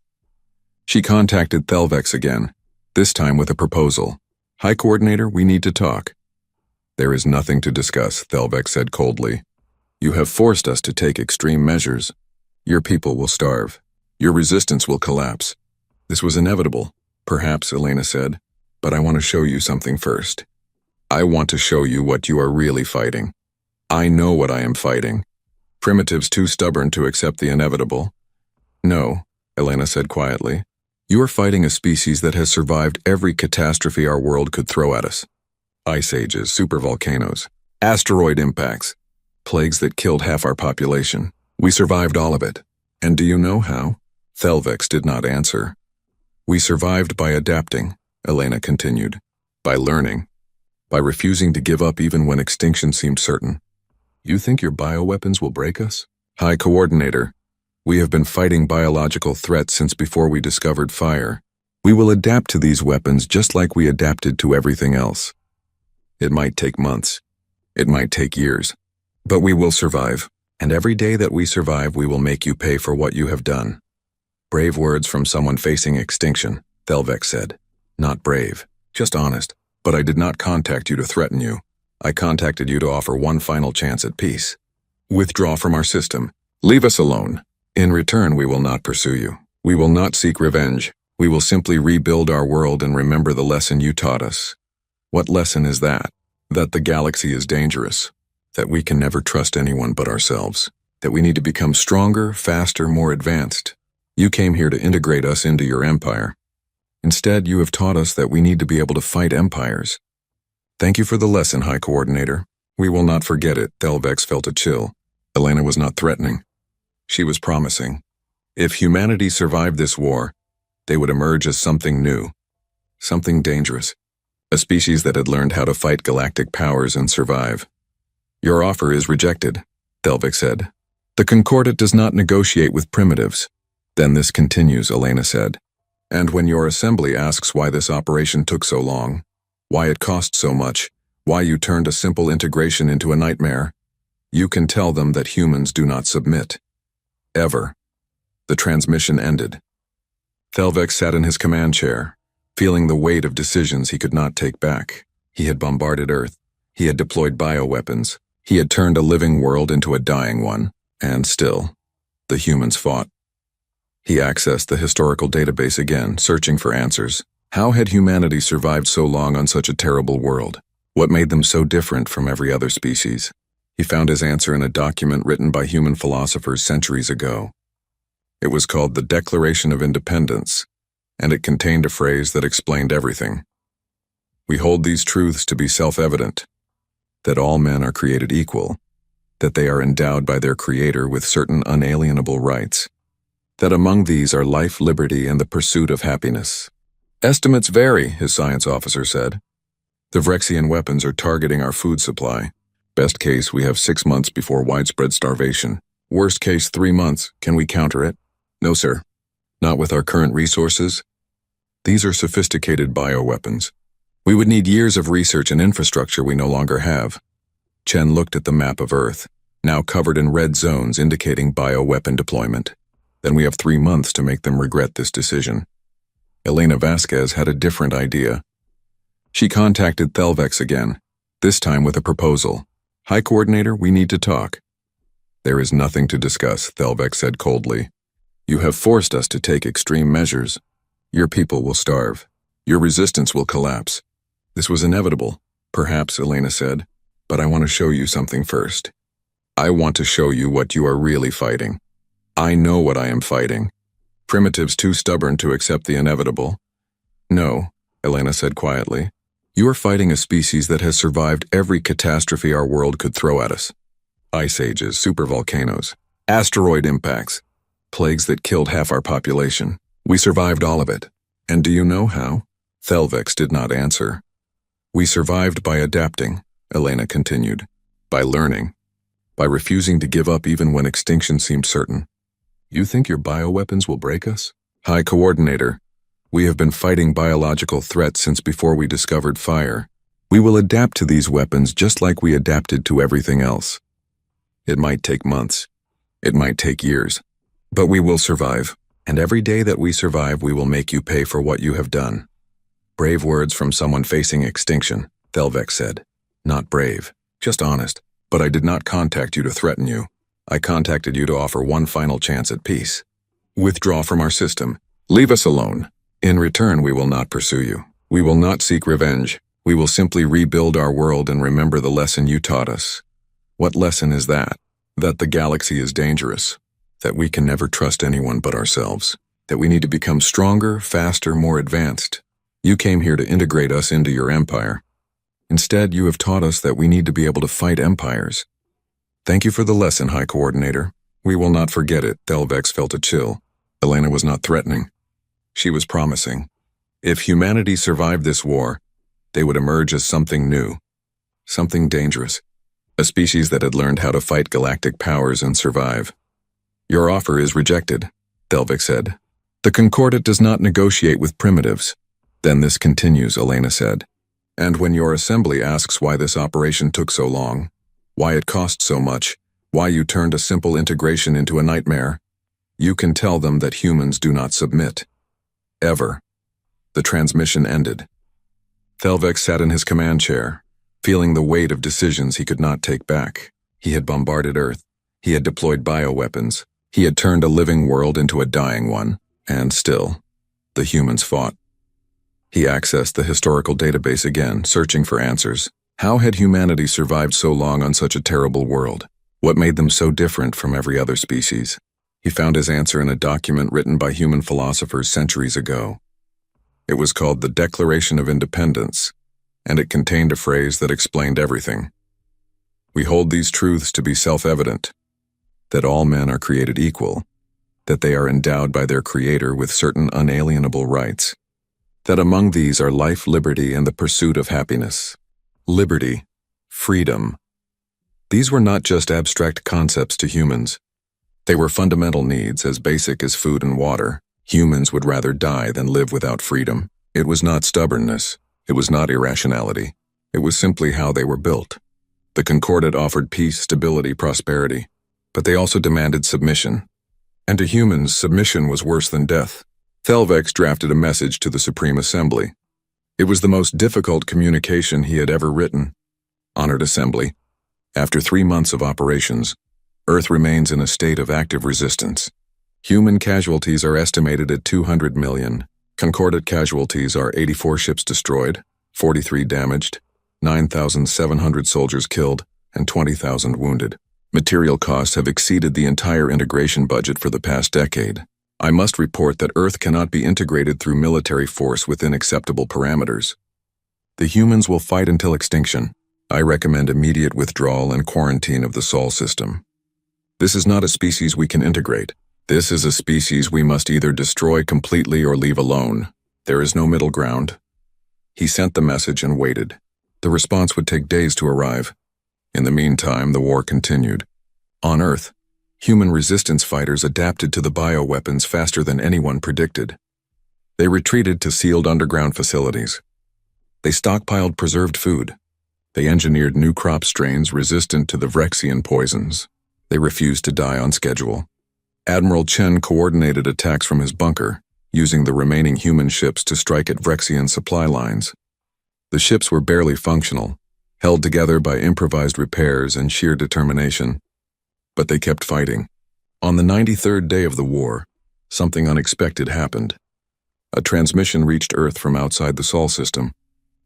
She contacted Thelvex again, this time with a proposal. "High Coordinator, we need to talk." "There is nothing to discuss," Thelvex said coldly. "You have forced us to take extreme measures. Your people will starve. Your resistance will collapse. This was inevitable, perhaps," Elena said, "but I want to show you something first. I want to show you what you are really fighting. I know what I am fighting. Primitives too stubborn to accept the inevitable." "No," Elena said quietly. "You are fighting a species that has survived every catastrophe our world could throw at us. Ice ages, supervolcanoes, asteroid impacts, plagues that killed half our population. We survived all of it. And do you know how?" Thelvex did not answer. "We survived by adapting," Elena continued. "By learning. By refusing to give up even when extinction seemed certain. You think your bioweapons will break us? High Coordinator, we have been fighting biological threats since before we discovered fire. We will adapt to these weapons just like we adapted to everything else. It might take months. It might take years. But we will survive. And every day that we survive, we will make you pay for what you have done." "Brave words from someone facing extinction," Thelvex said. "Not brave, just honest. But I did not contact you to threaten you. I contacted you to offer one final chance at peace. Withdraw from our system. Leave us alone. In return, we will not pursue you. We will not seek revenge. We will simply rebuild our world and remember the lesson you taught us." "What lesson is that?" "That the galaxy is dangerous. That we can never trust anyone but ourselves. That we need to become stronger, faster, more advanced. You came here to integrate us into your empire. Instead, you have taught us that we need to be able to fight empires. Thank you for the lesson, High Coordinator. We will not forget it." Thelvex felt a chill. Elena was not threatening. She was promising. If humanity survived this war, they would emerge as something new, Something dangerous. A species that had learned how to fight galactic powers and survive. Your offer is rejected, Thelvik said. The Concordat does not negotiate with primitives. Then this continues, Elena said. And when your assembly asks why this operation took so long, why it cost so much, why you turned a simple integration into a nightmare, you can tell them that humans do not submit. Ever. The transmission ended. Thelvik sat in his command chair, feeling the weight of decisions he could not take back. He had bombarded Earth. He had deployed bioweapons. He had turned a living world into a dying one. And still, the humans fought. He accessed the historical database again, searching for answers. How had humanity survived so long on such a terrible world? What made them so different from every other species? He found his answer in a document written by human philosophers centuries ago. It was called the Declaration of Independence, and it contained a phrase that explained everything. We hold these truths to be self-evident, that all men are created equal, that they are endowed by their Creator with certain unalienable rights, that among these are life, liberty, and the pursuit of happiness. Estimates vary, his science officer said. The Vrexian weapons are targeting our food supply. Best case, we have 6 months before widespread starvation. Worst case, 3 months. Can we counter it? No, sir. Not with our current resources. These are sophisticated bioweapons. We would need years of research and infrastructure we no longer have. Chen looked at the map of Earth, now covered in red zones indicating bioweapon deployment. Then we have 3 months to make them regret this decision. Elena Vasquez had a different idea. She contacted Thelvik again, this time with a proposal. High Coordinator, we need to talk. There is nothing to discuss, Thelvik said coldly. You have forced us to take extreme measures. Your people will starve. Your resistance will collapse. This was inevitable, perhaps, Elena said, but I want to show you something first. I want to show you what you are really fighting. I know what I am fighting. Primitives too stubborn to accept the inevitable. No, Elena said quietly. You are fighting a species that has survived every catastrophe our world could throw at us. Ice ages, supervolcanoes, asteroid impacts, plagues that killed half our population. We survived all of it. And do you know how? Thelvik did not answer. We survived by adapting, Elena continued, by learning, by refusing to give up even when extinction seemed certain. You think your bioweapons will break us? High Coordinator, we have been fighting biological threats since before we discovered fire. We will adapt to these weapons just like we adapted to everything else. It might take months. It might take years. But we will survive. And every day that we survive, we will make you pay for what you have done. Brave words from someone facing extinction, Thelvik said. Not brave, just honest. But I did not contact you to threaten you. I contacted you to offer one final chance at peace. Withdraw from our system. Leave us alone. In return, we will not pursue you. We will not seek revenge. We will simply rebuild our world and remember the lesson you taught us. What lesson is that? That the galaxy is dangerous. That we can never trust anyone but ourselves. That we need to become stronger, faster, more advanced. You came here to integrate us into your empire. Instead, you have taught us that we need to be able to fight empires. Thank you for the lesson, High Coordinator. We will not forget it. Thelvik felt a chill. Elena was not threatening. She was promising. If humanity survived this war, they would emerge as something new. Something dangerous. A species that had learned how to fight galactic powers and survive. Your offer is rejected, Thelvik said. The Concordat does not negotiate with primitives. Then this continues, Elena said. And when your assembly asks why this operation took so long, why it cost so much, why you turned a simple integration into a nightmare, you can tell them that humans do not submit. Ever. The transmission ended. Thelvik sat in his command chair, feeling the weight of decisions he could not take back. He had bombarded Earth. He had deployed bioweapons. He had turned a living world into a dying one. And still, the humans fought. He accessed the historical database again, searching for answers. How had humanity survived so long on such a terrible world? What made them so different from every other species? He found his answer in a document written by human philosophers centuries ago. It was called the Declaration of Independence, and it contained a phrase that explained everything. We hold these truths to be self-evident, that all men are created equal, that they are endowed by their Creator with certain unalienable rights, that among these are life, liberty, and the pursuit of happiness. Liberty, freedom. These were not just abstract concepts to humans. They were fundamental needs as basic as food and water. Humans would rather die than live without freedom. It was not stubbornness. It was not irrationality. It was simply how they were built. The Concordat offered peace, stability, prosperity, but they also demanded submission. And to humans, submission was worse than death. Thelvex drafted a message to the Supreme Assembly. It was the most difficult communication he had ever written. Honored Assembly, after 3 months of operations, Earth remains in a state of active resistance. Human casualties are estimated at 200 million. Concordat casualties are 84 ships destroyed, 43 damaged, 9,700 soldiers killed, and 20,000 wounded. Material costs have exceeded the entire integration budget for the past decade. I must report that Earth cannot be integrated through military force within acceptable parameters. The humans will fight until extinction. I recommend immediate withdrawal and quarantine of the Sol system. This is not a species we can integrate. This is a species we must either destroy completely or leave alone. There is no middle ground. He sent the message and waited. The response would take days to arrive. In the meantime, the war continued. On Earth, human resistance fighters adapted to the bioweapons faster than anyone predicted. They retreated to sealed underground facilities. They stockpiled preserved food. They engineered new crop strains resistant to the Vrexian poisons. They refused to die on schedule. Admiral Chen coordinated attacks from his bunker, using the remaining human ships to strike at Vrexian supply lines. The ships were barely functional, held together by improvised repairs and sheer determination. But they kept fighting. On the 93rd day of the war, something unexpected happened. A transmission reached Earth from outside the Sol system.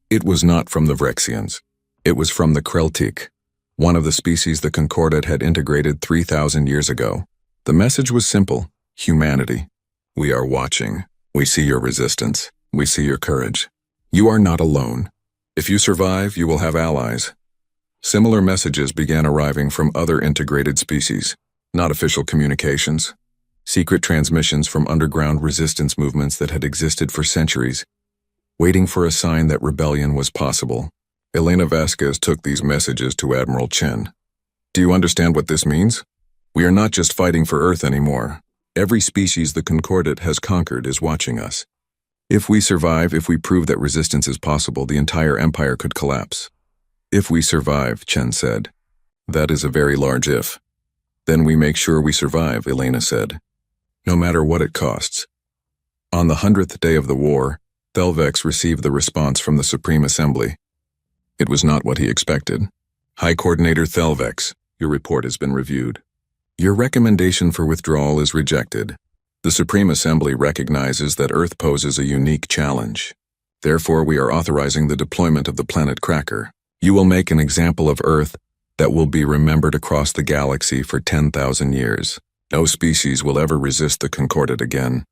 It was not from the Vrexians. It was from the Galactic, one of the species the Concordat had integrated 3,000 years ago. The message was simple: humanity. We are watching. We see your resistance. We see your courage. You are not alone. If you survive, you will have allies. Similar messages began arriving from other integrated species, not official communications. Secret transmissions from underground resistance movements that had existed for centuries, waiting for a sign that rebellion was possible. Elena Vasquez took these messages to Admiral Chen. Do you understand what this means? We are not just fighting for Earth anymore. Every species the Concordat has conquered is watching us. If we survive, if we prove that resistance is possible, the entire empire could collapse. If we survive, Chen said. That is a very large if. Then we make sure we survive, Elena said. No matter what it costs. On the 100th day of the war, Thelvex received the response from the Supreme Assembly. It was not what he expected. High Coordinator Thelvex, your report has been reviewed. Your recommendation for withdrawal is rejected. The Supreme Assembly recognizes that Earth poses a unique challenge. Therefore, we are authorizing the deployment of the planet Cracker. You will make an example of Earth that will be remembered across the galaxy for 10,000 years. No species will ever resist the Concordat again.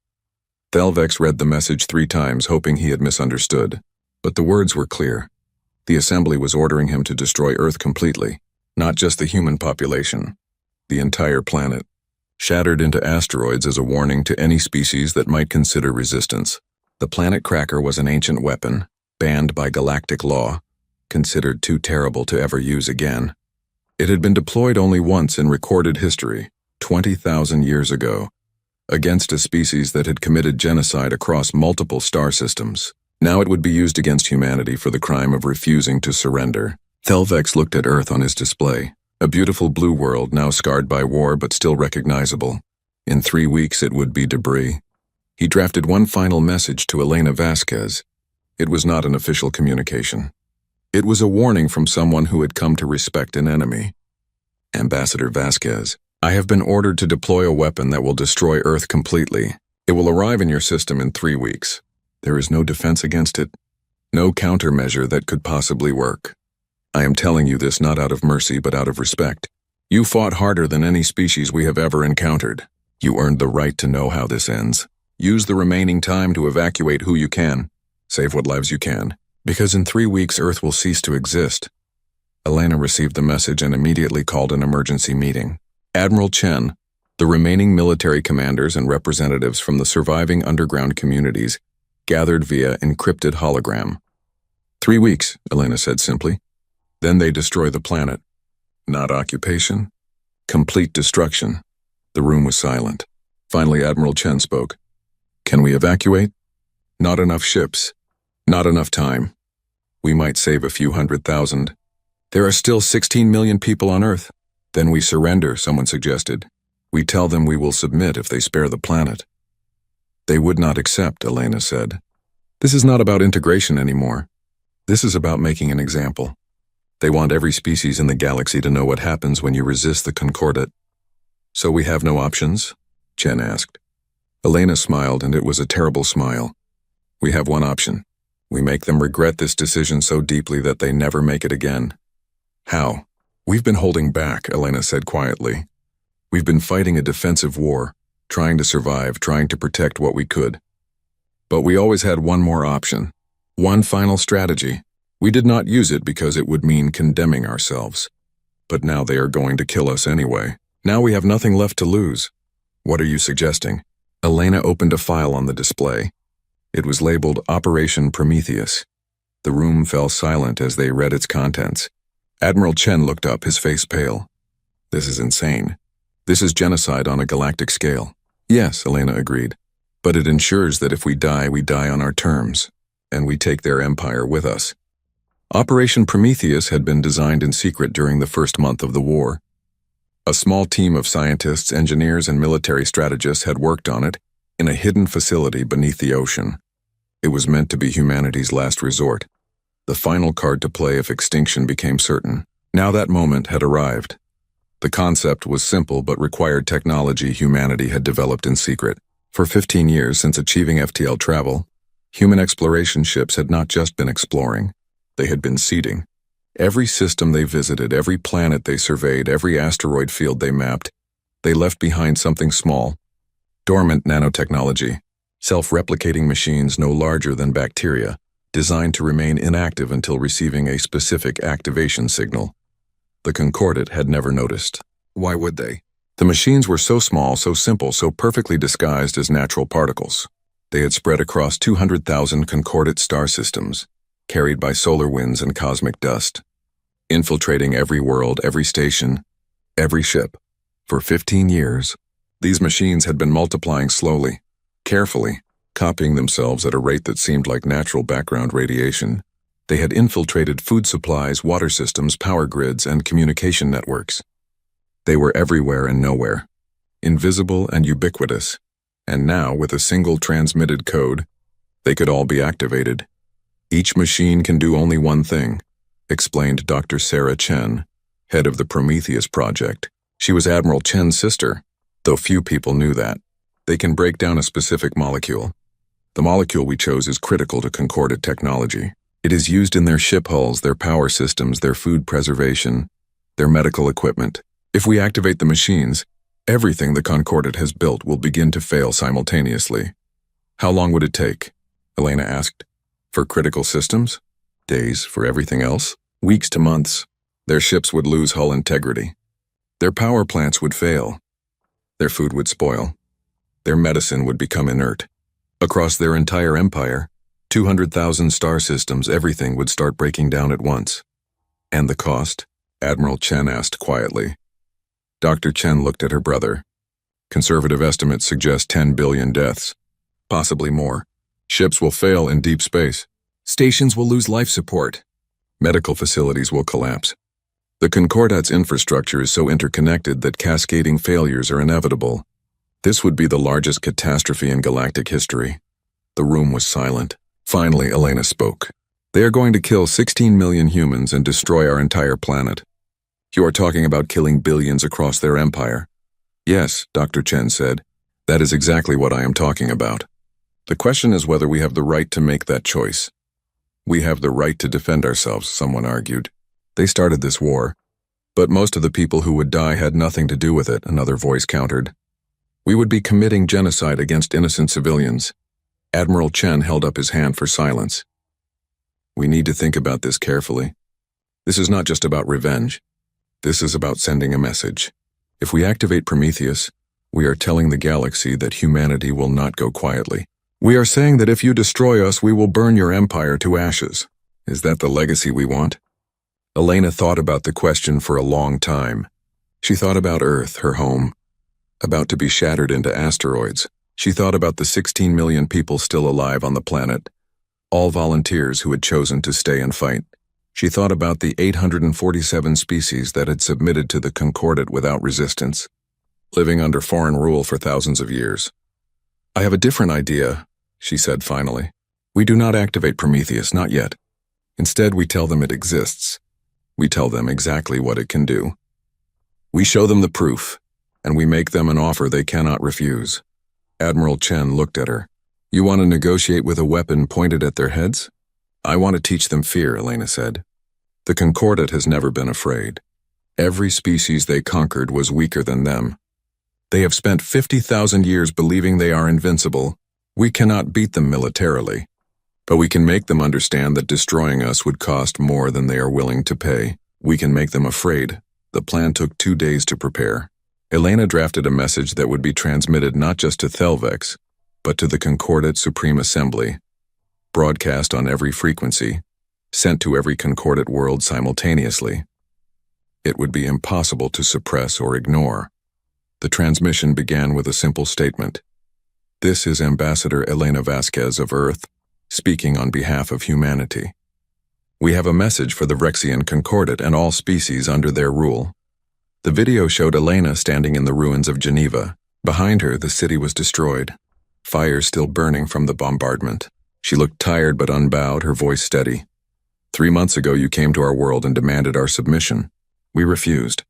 Thelvex read the message 3 times, hoping he had misunderstood. But the words were clear. The Assembly was ordering him to destroy Earth completely, not just the human population. The entire planet, shattered into asteroids as a warning to any species that might consider resistance. The planet Cracker was an ancient weapon, banned by galactic law, considered too terrible to ever use again. It had been deployed only once in recorded history, 20,000 years ago, against a species that had committed genocide across multiple star systems. Now it would be used against humanity for the crime of refusing to surrender. Thelvex looked at Earth on his display. A beautiful blue world now scarred by war but still recognizable. In 3 weeks it would be debris. He drafted one final message to Elena Vasquez. It was not an official communication. It was a warning from someone who had come to respect an enemy. Ambassador Vasquez, I have been ordered to deploy a weapon that will destroy Earth completely. It will arrive in your system in 3 weeks. There is no defense against it. No countermeasure that could possibly work. I am telling you this not out of mercy but out of respect. You fought harder than any species we have ever encountered. You earned the right to know how this ends. Use the remaining time to evacuate who you can. Save what lives you can. Because in 3 weeks Earth will cease to exist. Elena received the message and immediately called an emergency meeting. Admiral Chen, the remaining military commanders and representatives from the surviving underground communities, gathered via encrypted hologram. 3 weeks, Elena said simply. Then they destroy the planet. Not occupation. Complete destruction. The room was silent. Finally, Admiral Chen spoke. Can we evacuate? Not enough ships. Not enough time. We might save a few 100,000. There are still 16 million people on Earth. Then we surrender, someone suggested. We tell them we will submit if they spare the planet. They would not accept, Elena said. This is not about integration anymore. This is about making an example. They want every species in the galaxy to know what happens when you resist the Concordat. So we have no options? Chen asked. Elena smiled, and it was a terrible smile. We have one option. We make them regret this decision so deeply that they never make it again. How? We've been holding back, Elena said quietly. We've been fighting a defensive war, trying to survive, trying to protect what we could. But we always had one more option, one final strategy. We did not use it because it would mean condemning ourselves. But now they are going to kill us anyway. Now we have nothing left to lose. What are you suggesting? Elena opened a file on the display. It was labeled Operation Prometheus. The room fell silent as they read its contents. Admiral Chen looked up, his face pale. This is insane. This is genocide on a galactic scale. Yes, Elena agreed. But it ensures that if we die on our terms, and we take their empire with us. Operation Prometheus had been designed in secret during the first month of the war. A small team of scientists, engineers, and military strategists had worked on it in a hidden facility beneath the ocean. It was meant to be humanity's last resort, the final card to play if extinction became certain. Now that moment had arrived. The concept was simple but required technology humanity had developed in secret. For 15 years since achieving FTL travel, human exploration ships had not just been exploring, they had been seeding. Every system they visited, every planet they surveyed, every asteroid field they mapped, they left behind something small. Dormant nanotechnology, self-replicating machines no larger than bacteria, designed to remain inactive until receiving a specific activation signal. The Concordat had never noticed. Why would they? The machines were so small, so simple, so perfectly disguised as natural particles. They had spread across 200,000 Concordat star systems, carried by solar winds and cosmic dust, infiltrating every world, every station, every ship. For 15 years, these machines had been multiplying slowly, carefully, copying themselves at a rate that seemed like natural background radiation. They had infiltrated food supplies, water systems, power grids, and communication networks. They were everywhere and nowhere, invisible and ubiquitous. And now, with a single transmitted code, they could all be activated. Each machine can do only one thing, explained Dr. Sarah Chen, head of the Prometheus project. She was Admiral Chen's sister, though few people knew that. They can break down a specific molecule. The molecule we chose is critical to Concordat technology. It is used in their ship hulls, their power systems, their food preservation, their medical equipment. If we activate the machines, everything the Concordat has built will begin to fail simultaneously. How long would it take? Elena asked. For critical systems? Days for everything else? Weeks to months. Their ships would lose hull integrity. Their power plants would fail. Their food would spoil. Their medicine would become inert. Across their entire empire, 200,000 star systems, everything would start breaking down at once. And the cost? Admiral Chen asked quietly. Dr. Chen looked at her brother. Conservative estimates suggest 10 billion deaths. Possibly more. Ships will fail in deep space. Stations will lose life support. Medical facilities will collapse. The Concordat's infrastructure is so interconnected that cascading failures are inevitable. This would be the largest catastrophe in galactic history. The room was silent. Finally, Elena spoke. They are going to kill 16 million humans and destroy our entire planet. You are talking about killing billions across their empire. Yes, Dr. Chen said. That is exactly what I am talking about. The question is whether we have the right to make that choice. We have the right to defend ourselves, someone argued. They started this war. But most of the people who would die had nothing to do with it, another voice countered. We would be committing genocide against innocent civilians. Admiral Chen held up his hand for silence. We need to think about this carefully. This is not just about revenge. This is about sending a message. If we activate Prometheus, we are telling the galaxy that humanity will not go quietly. We are saying that if you destroy us, we will burn your empire to ashes. Is that the legacy we want? Elena thought about the question for a long time. She thought about Earth, her home, about to be shattered into asteroids. She thought about the 16 million people still alive on the planet, all volunteers who had chosen to stay and fight. She thought about the 847 species that had submitted to the Concordat without resistance, living under foreign rule for thousands of years. I have a different idea, she said finally. We do not activate Prometheus, not yet. Instead, we tell them it exists. We tell them exactly what it can do. We show them the proof, and we make them an offer they cannot refuse. Admiral Chen looked at her. You want to negotiate with a weapon pointed at their heads? I want to teach them fear, Elena said. The Concordat has never been afraid. Every species they conquered was weaker than them. They have spent 50,000 years believing they are invincible. We cannot beat them militarily, but we can make them understand that destroying us would cost more than they are willing to pay. We can make them afraid. The plan took 2 days to prepare. Elena drafted a message that would be transmitted not just to Thelvex, but to the Concordat Supreme Assembly, broadcast on every frequency, sent to every Concordat world simultaneously. It would be impossible to suppress or ignore. The transmission began with a simple statement. This is Ambassador Elena Vasquez of Earth, speaking on behalf of humanity. We have a message for the Rexian Concordat and all species under their rule. The video showed Elena standing in the ruins of Geneva. Behind her, the city was destroyed, fire still burning from the bombardment. She looked tired but unbowed, her voice steady. 3 months ago you came to our world and demanded our submission. We refused.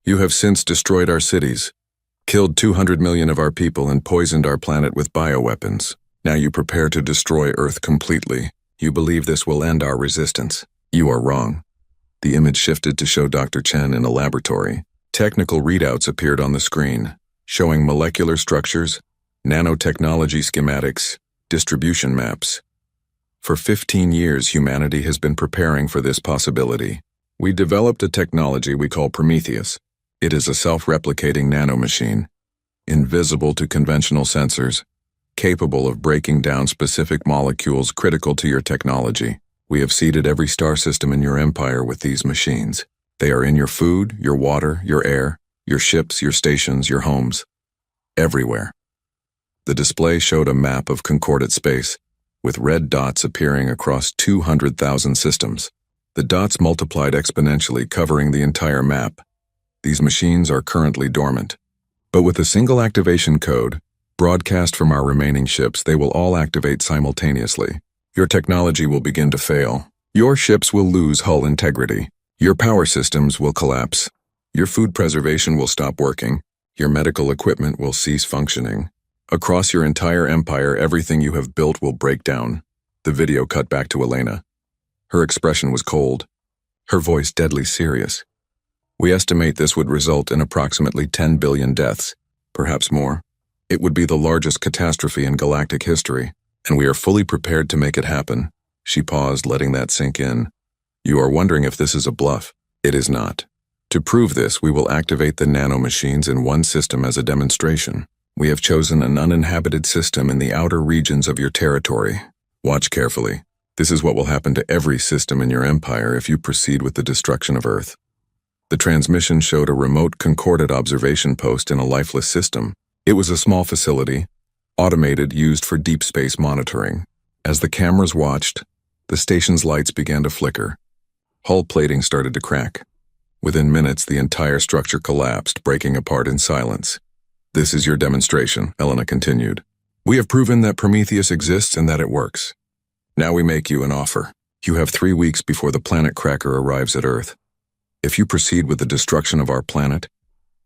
You have since destroyed our cities, killed 200 million of our people and poisoned our planet with bioweapons. Now you prepare to destroy Earth completely. You believe this will end our resistance. You are wrong. The image shifted to show Dr. Chen in a laboratory. Technical readouts appeared on the screen, showing molecular structures, nanotechnology schematics, distribution maps. For 15 years, humanity has been preparing for this possibility. We developed a technology we call Prometheus. It is a self-replicating nanomachine, invisible to conventional sensors, capable of breaking down specific molecules critical to your technology. We have seeded every star system in your empire with these machines. They are in your food, your water, your air, your ships, your stations, your homes. Everywhere. The display showed a map of Concordat space, with red dots appearing across 200,000 systems. The dots multiplied exponentially, covering the entire map. These machines are currently dormant. But with a single activation code, broadcast from our remaining ships, they will all activate simultaneously. Your technology will begin to fail. Your ships will lose hull integrity. Your power systems will collapse. Your food preservation will stop working. Your medical equipment will cease functioning. Across your entire empire, everything you have built will break down. The video cut back to Elena. Her expression was cold, her voice deadly serious. We estimate this would result in approximately 10 billion deaths, perhaps more. It would be the largest catastrophe in galactic history, and we are fully prepared to make it happen. She paused, letting that sink in. You are wondering if this is a bluff. It is not. To prove this, we will activate the nanomachines in one system as a demonstration. We have chosen an uninhabited system in the outer regions of your territory. Watch carefully. This is what will happen to every system in your empire if you proceed with the destruction of Earth. The transmission showed a remote Concordat observation post in a lifeless system. It was a small facility, automated, used for deep space monitoring. As the cameras watched, the station's lights began to flicker. Hull plating started to crack. Within minutes, the entire structure collapsed, breaking apart in silence. This is your demonstration, Elena continued. We have proven that Prometheus exists and that it works. Now we make you an offer. You have 3 weeks before the planet cracker arrives at Earth. If you proceed with the destruction of our planet,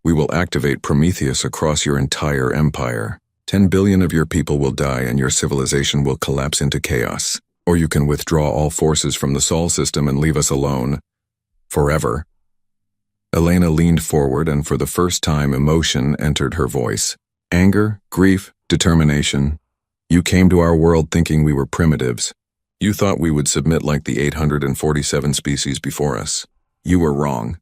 we will activate Prometheus across your entire empire. 10 billion of your people will die and your civilization will collapse into chaos. Or you can withdraw all forces from the Sol system and leave us alone. Forever. Elena leaned forward, and for the first time emotion entered her voice. Anger, grief, determination. You came to our world thinking we were primitives. You thought we would submit like the 847 species before us. You were wrong.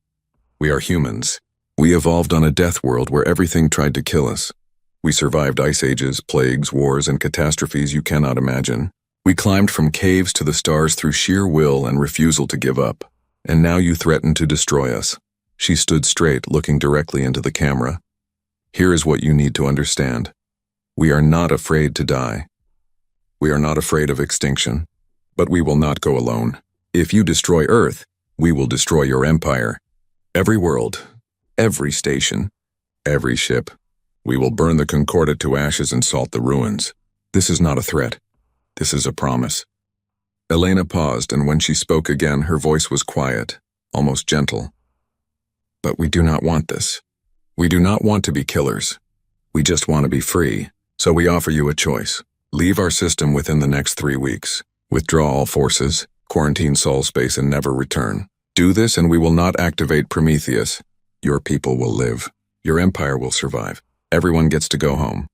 We are humans. We evolved on a death world where everything tried to kill us. We survived ice ages, plagues, wars, and catastrophes you cannot imagine. We climbed from caves to the stars through sheer will and refusal to give up. And now you threaten to destroy us. She stood straight, looking directly into the camera. Here is what you need to understand. We are not afraid to die. We are not afraid of extinction. But we will not go alone. If you destroy Earth, we will destroy your empire. Every world, every station, every ship. We will burn the Concordat to ashes and salt the ruins. This is not a threat. This is a promise. Elena paused, and when she spoke again, her voice was quiet, almost gentle. But we do not want this. We do not want to be killers. We just want to be free. So we offer you a choice. Leave our system within the next 3 weeks. Withdraw all forces, quarantine Sol Space, and never return. Do this and we will not activate Prometheus. Your people will live. Your empire will survive. Everyone gets to go home.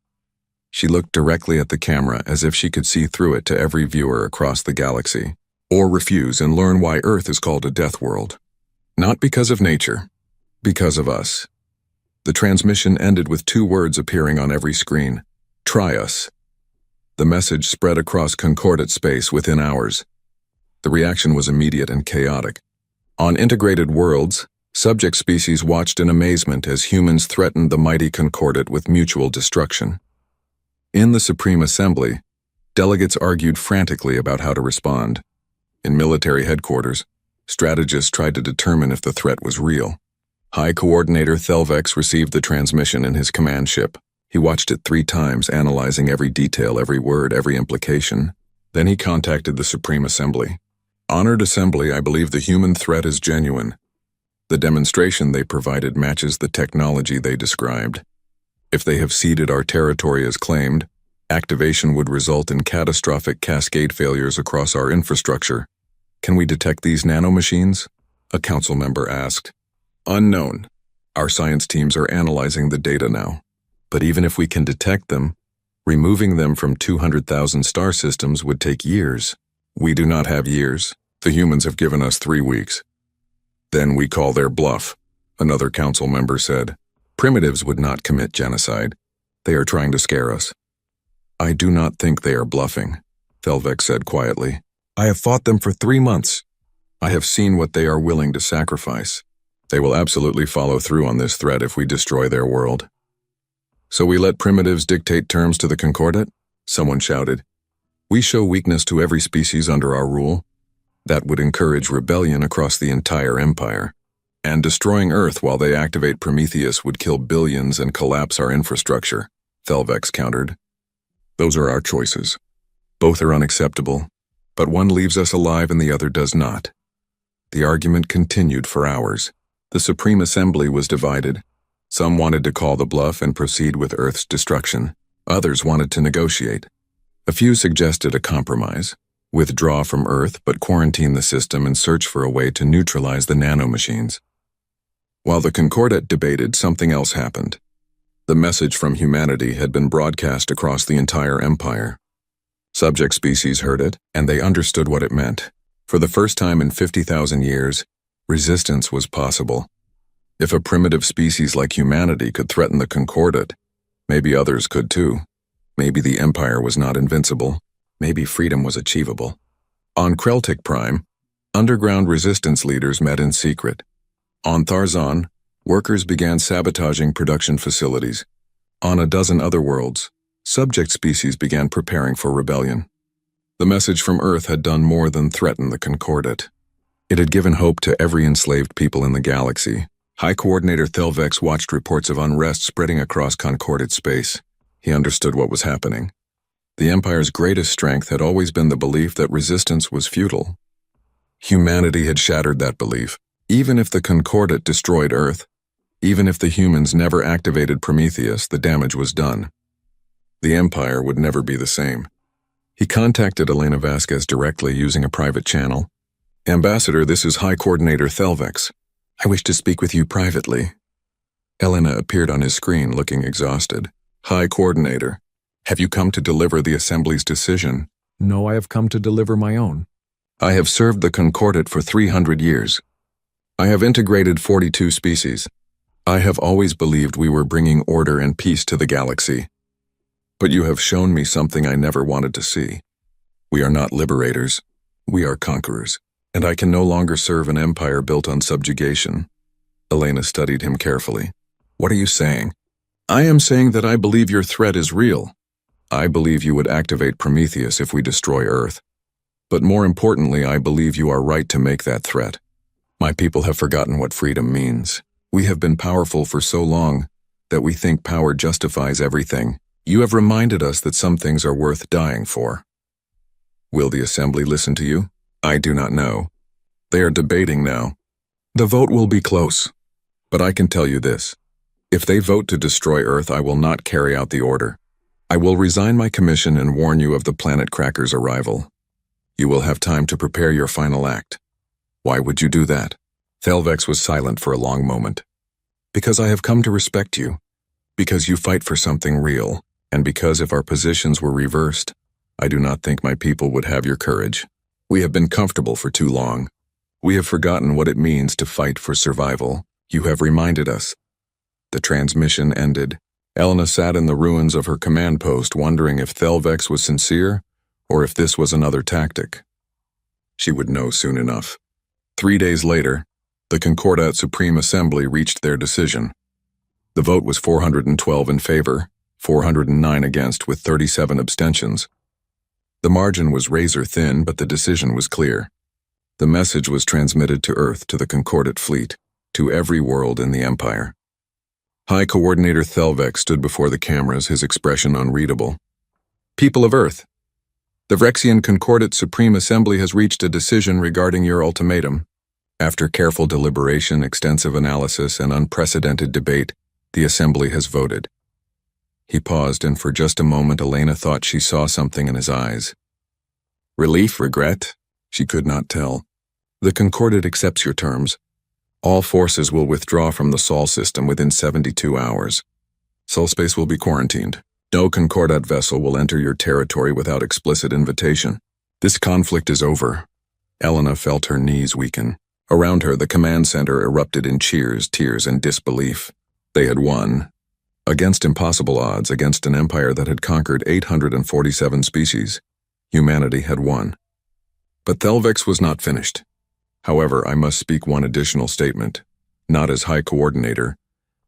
She looked directly at the camera as if she could see through it to every viewer across the galaxy. Or refuse and learn why Earth is called a death world. Not because of nature, because of us. The transmission ended with 2 words appearing on every screen. Try us. The message spread across Concordat space within hours. The reaction was immediate and chaotic. On integrated worlds, subject species watched in amazement as humans threatened the mighty Concordat with mutual destruction. In the Supreme Assembly, delegates argued frantically about how to respond. In military headquarters, strategists tried to determine if the threat was real. High Coordinator Thelvex received the transmission in his command ship. He watched it 3 times, analyzing every detail, every word, every implication. Then he contacted the Supreme Assembly. Honored Assembly, I believe the human threat is genuine. The demonstration they provided matches the technology they described. If they have ceded our territory as claimed, activation would result in catastrophic cascade failures across our infrastructure. Can we detect these nanomachines? A council member asked. Unknown. Our science teams are analyzing the data now. But even if we can detect them, removing them from 200,000 star systems would take years. We do not have years. The humans have given us 3 weeks. Then we call their bluff, another council member said. Primitives would not commit genocide. They are trying to scare us. I do not think they are bluffing, Thelvex said quietly. I have fought them for 3 months. I have seen what they are willing to sacrifice. They will absolutely follow through on this threat if we destroy their world. So we let primitives dictate terms to the Concordat? Someone shouted. We show weakness to every species under our rule. That would encourage rebellion across the entire empire. And destroying Earth while they activate Prometheus would kill billions and collapse our infrastructure, Thelvex countered. Those are our choices. Both are unacceptable, but one leaves us alive and the other does not. The argument continued for hours. The Supreme Assembly was divided. Some wanted to call the bluff and proceed with Earth's destruction. Others wanted to negotiate. A few suggested a compromise. Withdraw from Earth but quarantine the system and search for a way to neutralize the nanomachines. While the Concordat debated, something else happened. The message from humanity had been broadcast across the entire empire. Subject species heard it, and they understood what it meant. For the first time in 50,000 years, resistance was possible. If a primitive species like humanity could threaten the Concordat, maybe others could too. Maybe the empire was not invincible. Maybe freedom was achievable. On Kreltic Prime, underground resistance leaders met in secret. On Tharzan, workers began sabotaging production facilities. On a dozen other worlds, subject species began preparing for rebellion. The message from Earth had done more than threaten the Concordat. It had given hope to every enslaved people in the galaxy. High Coordinator Thelvex watched reports of unrest spreading across Concordat space. He understood what was happening. The Empire's greatest strength had always been the belief that resistance was futile. Humanity had shattered that belief. Even if the Concordat destroyed Earth, even if the humans never activated Prometheus, the damage was done. The Empire would never be the same. He contacted Elena Vasquez directly using a private channel. Ambassador, this is High Coordinator Thelvex. I wish to speak with you privately. Elena appeared on his screen looking exhausted. High Coordinator, have you come to deliver the Assembly's decision? No, I have come to deliver my own. I have served the Concordat for 300 years. I have integrated 42 species. I have always believed we were bringing order and peace to the galaxy. But you have shown me something I never wanted to see. We are not liberators. We are conquerors. And I can no longer serve an empire built on subjugation. Elena studied him carefully. What are you saying? I am saying that I believe your threat is real. I believe you would activate Prometheus if we destroy Earth. But more importantly, I believe you are right to make that threat. My people have forgotten what freedom means. We have been powerful for so long that we think power justifies everything. You have reminded us that some things are worth dying for. Will the Assembly listen to you? I do not know. They are debating now. The vote will be close. But I can tell you this. If they vote to destroy Earth, I will not carry out the order. I will resign my commission and warn you of the planet cracker's arrival. You will have time to prepare your final act. Why would you do that? Thelvex was silent for a long moment. Because I have come to respect you. Because you fight for something real. And because if our positions were reversed, I do not think my people would have your courage. We have been comfortable for too long. We have forgotten what it means to fight for survival. You have reminded us. The transmission ended. Elena sat in the ruins of her command post wondering if Thelvex was sincere or if this was another tactic. She would know soon enough. 3 days later, the Concordat Supreme Assembly reached their decision. The vote was 412 in favor, 409 against, with 37 abstentions. The margin was razor thin, but the decision was clear. The message was transmitted to Earth, to the Concordat fleet, to every world in the Empire. High Coordinator Thelvex stood before the cameras, his expression unreadable. People of Earth, the Vrexian Concordat Supreme Assembly has reached a decision regarding your ultimatum. After careful deliberation, extensive analysis, and unprecedented debate, the Assembly has voted. He paused, and for just a moment Elena thought she saw something in his eyes. Relief, regret? She could not tell. The Concordat accepts your terms. All forces will withdraw from the Sol system within 72 hours. Sol space will be quarantined. No Concordat vessel will enter your territory without explicit invitation. This conflict is over. Elena felt her knees weaken. Around her, the command center erupted in cheers, tears, and disbelief. They had won. Against impossible odds, against an empire that had conquered 847 species, humanity had won. But Thelvex was not finished. However, I must speak one additional statement, not as High Coordinator,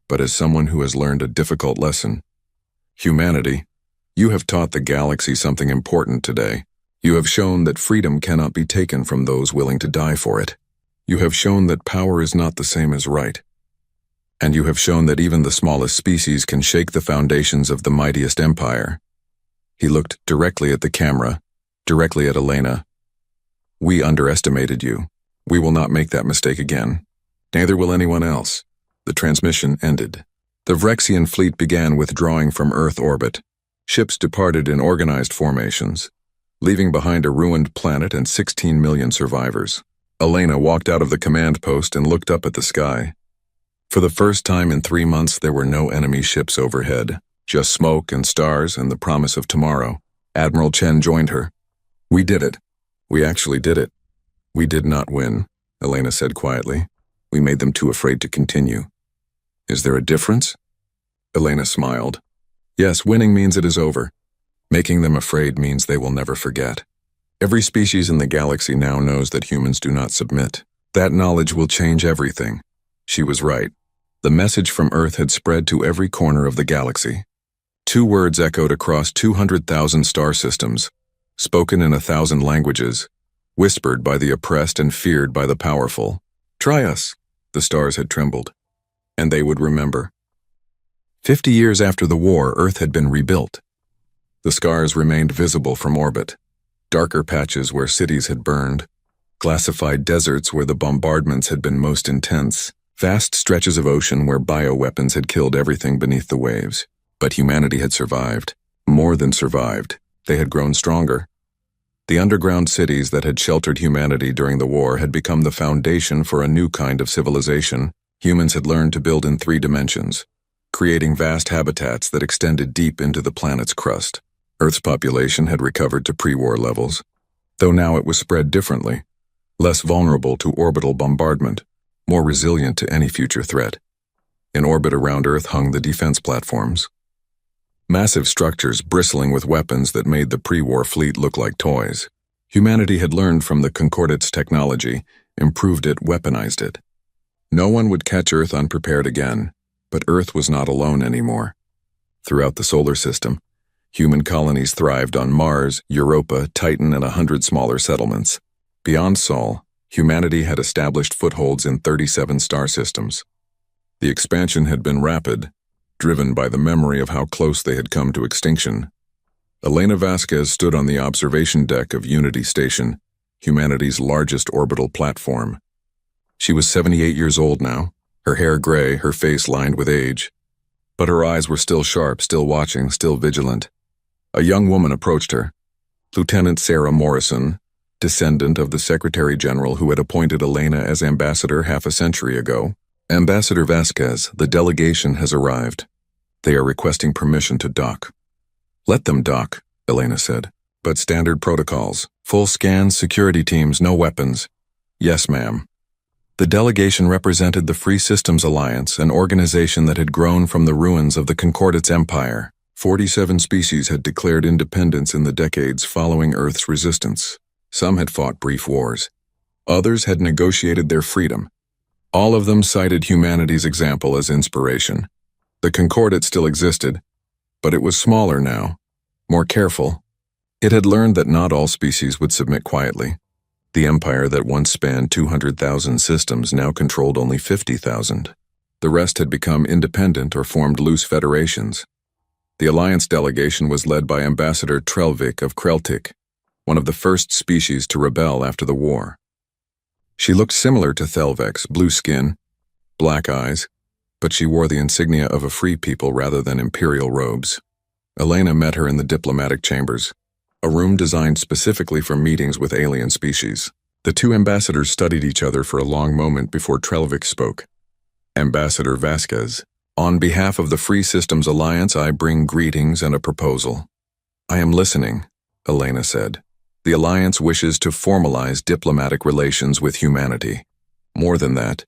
but as someone who has learned a difficult lesson. Humanity, you have taught the galaxy something important today. You have shown that freedom cannot be taken from those willing to die for it. You have shown that power is not the same as right. And you have shown that even the smallest species can shake the foundations of the mightiest empire. He looked directly at the camera, directly at Elena. We underestimated you. We will not make that mistake again. Neither will anyone else. The transmission ended. The Vrexian fleet began withdrawing from Earth orbit. Ships departed in organized formations, leaving behind a ruined planet and 16 million survivors. Elena walked out of the command post and looked up at the sky. For the first time in 3 months, there were no enemy ships overhead, just smoke and stars and the promise of tomorrow. Admiral Chen joined her. We did it. We actually did it. We did not win, Elena said quietly. We made them too afraid to continue. Is there a difference? Elena smiled. Yes, winning means it is over. Making them afraid means they will never forget. Every species in the galaxy now knows that humans do not submit. That knowledge will change everything. She was right. The message from Earth had spread to every corner of the galaxy. 2 words echoed across 200,000 star systems, spoken in 1,000 languages, whispered by the oppressed and feared by the powerful. Try us, the stars had trembled. And they would remember. 50 years after the war, Earth had been rebuilt. The scars remained visible from orbit. Darker patches where cities had burned, glassified deserts where the bombardments had been most intense, vast stretches of ocean where bioweapons had killed everything beneath the waves. But humanity had survived. More than survived. They had grown stronger. The underground cities that had sheltered humanity during the war had become the foundation for a new kind of civilization. Humans had learned to build in 3 dimensions, creating vast habitats that extended deep into the planet's crust. Earth's population had recovered to pre-war levels, though now it was spread differently, less vulnerable to orbital bombardment, more resilient to any future threat. In orbit around Earth hung the defense platforms. massive structures bristling with weapons that made the pre-war fleet look like toys. Humanity had learned from the Concordate's technology, improved it, weaponized it. No one would catch Earth unprepared again, but Earth was not alone anymore. Throughout the solar system, human colonies thrived on Mars, Europa, Titan, and 100 smaller settlements. Beyond Sol, humanity had established footholds in 37 star systems. The expansion had been rapid, driven by the memory of how close they had come to extinction. Elena Vasquez stood on the observation deck of Unity Station, humanity's largest orbital platform. She was 78 years old now, her hair gray, her face lined with age. But her eyes were still sharp, still watching, still vigilant. A young woman approached her. Lieutenant Sarah Morrison, descendant of the Secretary General who had appointed Elena as ambassador half a century ago. Ambassador Vasquez, the delegation has arrived. They are requesting permission to dock. Let them dock, Elena said. But standard protocols. Full scans, security teams, no weapons. Yes, ma'am. The delegation represented the Free Systems Alliance, an organization that had grown from the ruins of the Concordate's empire. 47 species had declared independence in the decades following Earth's resistance. Some had fought brief wars. Others had negotiated their freedom. All of them cited humanity's example as inspiration. The Concordate still existed, but it was smaller now, more careful. It had learned that not all species would submit quietly. The empire that once spanned 200,000 systems now controlled only 50,000. The rest had become independent or formed loose federations. The Alliance delegation was led by Ambassador Trembled of Galactic, one of the first species to rebel after the war. She looked similar to Thelvek's, blue skin, black eyes, but she wore the insignia of a free people rather than imperial robes. Elena met her in the diplomatic chambers, a room designed specifically for meetings with alien species. The two ambassadors studied each other for a long moment before Trembled spoke. Ambassador Vasquez, on behalf of the Free Systems Alliance, I bring greetings and a proposal. I am listening, Elena said. The Alliance wishes to formalize diplomatic relations with humanity. More than that,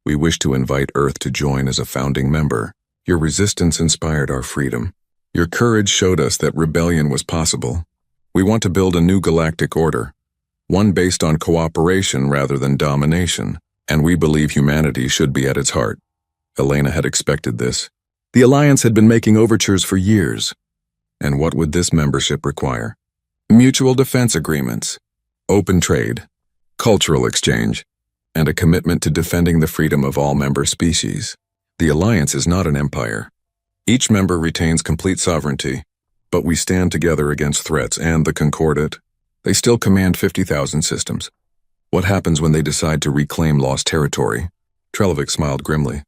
we wish to invite Earth to join as a founding member. Your resistance inspired our freedom. Your courage showed us that rebellion was possible. We want to build a new galactic order, one based on cooperation rather than domination, and we believe humanity should be at its heart. Elena had expected this. The Alliance had been making overtures for years. And what would this membership require? Mutual defense agreements, open trade, cultural exchange, and a commitment to defending the freedom of all member species. The Alliance is not an empire. Each member retains complete sovereignty, but we stand together against threats, and the Concordate, they still command 50,000 systems. What happens when they decide to reclaim lost territory? Trembled smiled grimly.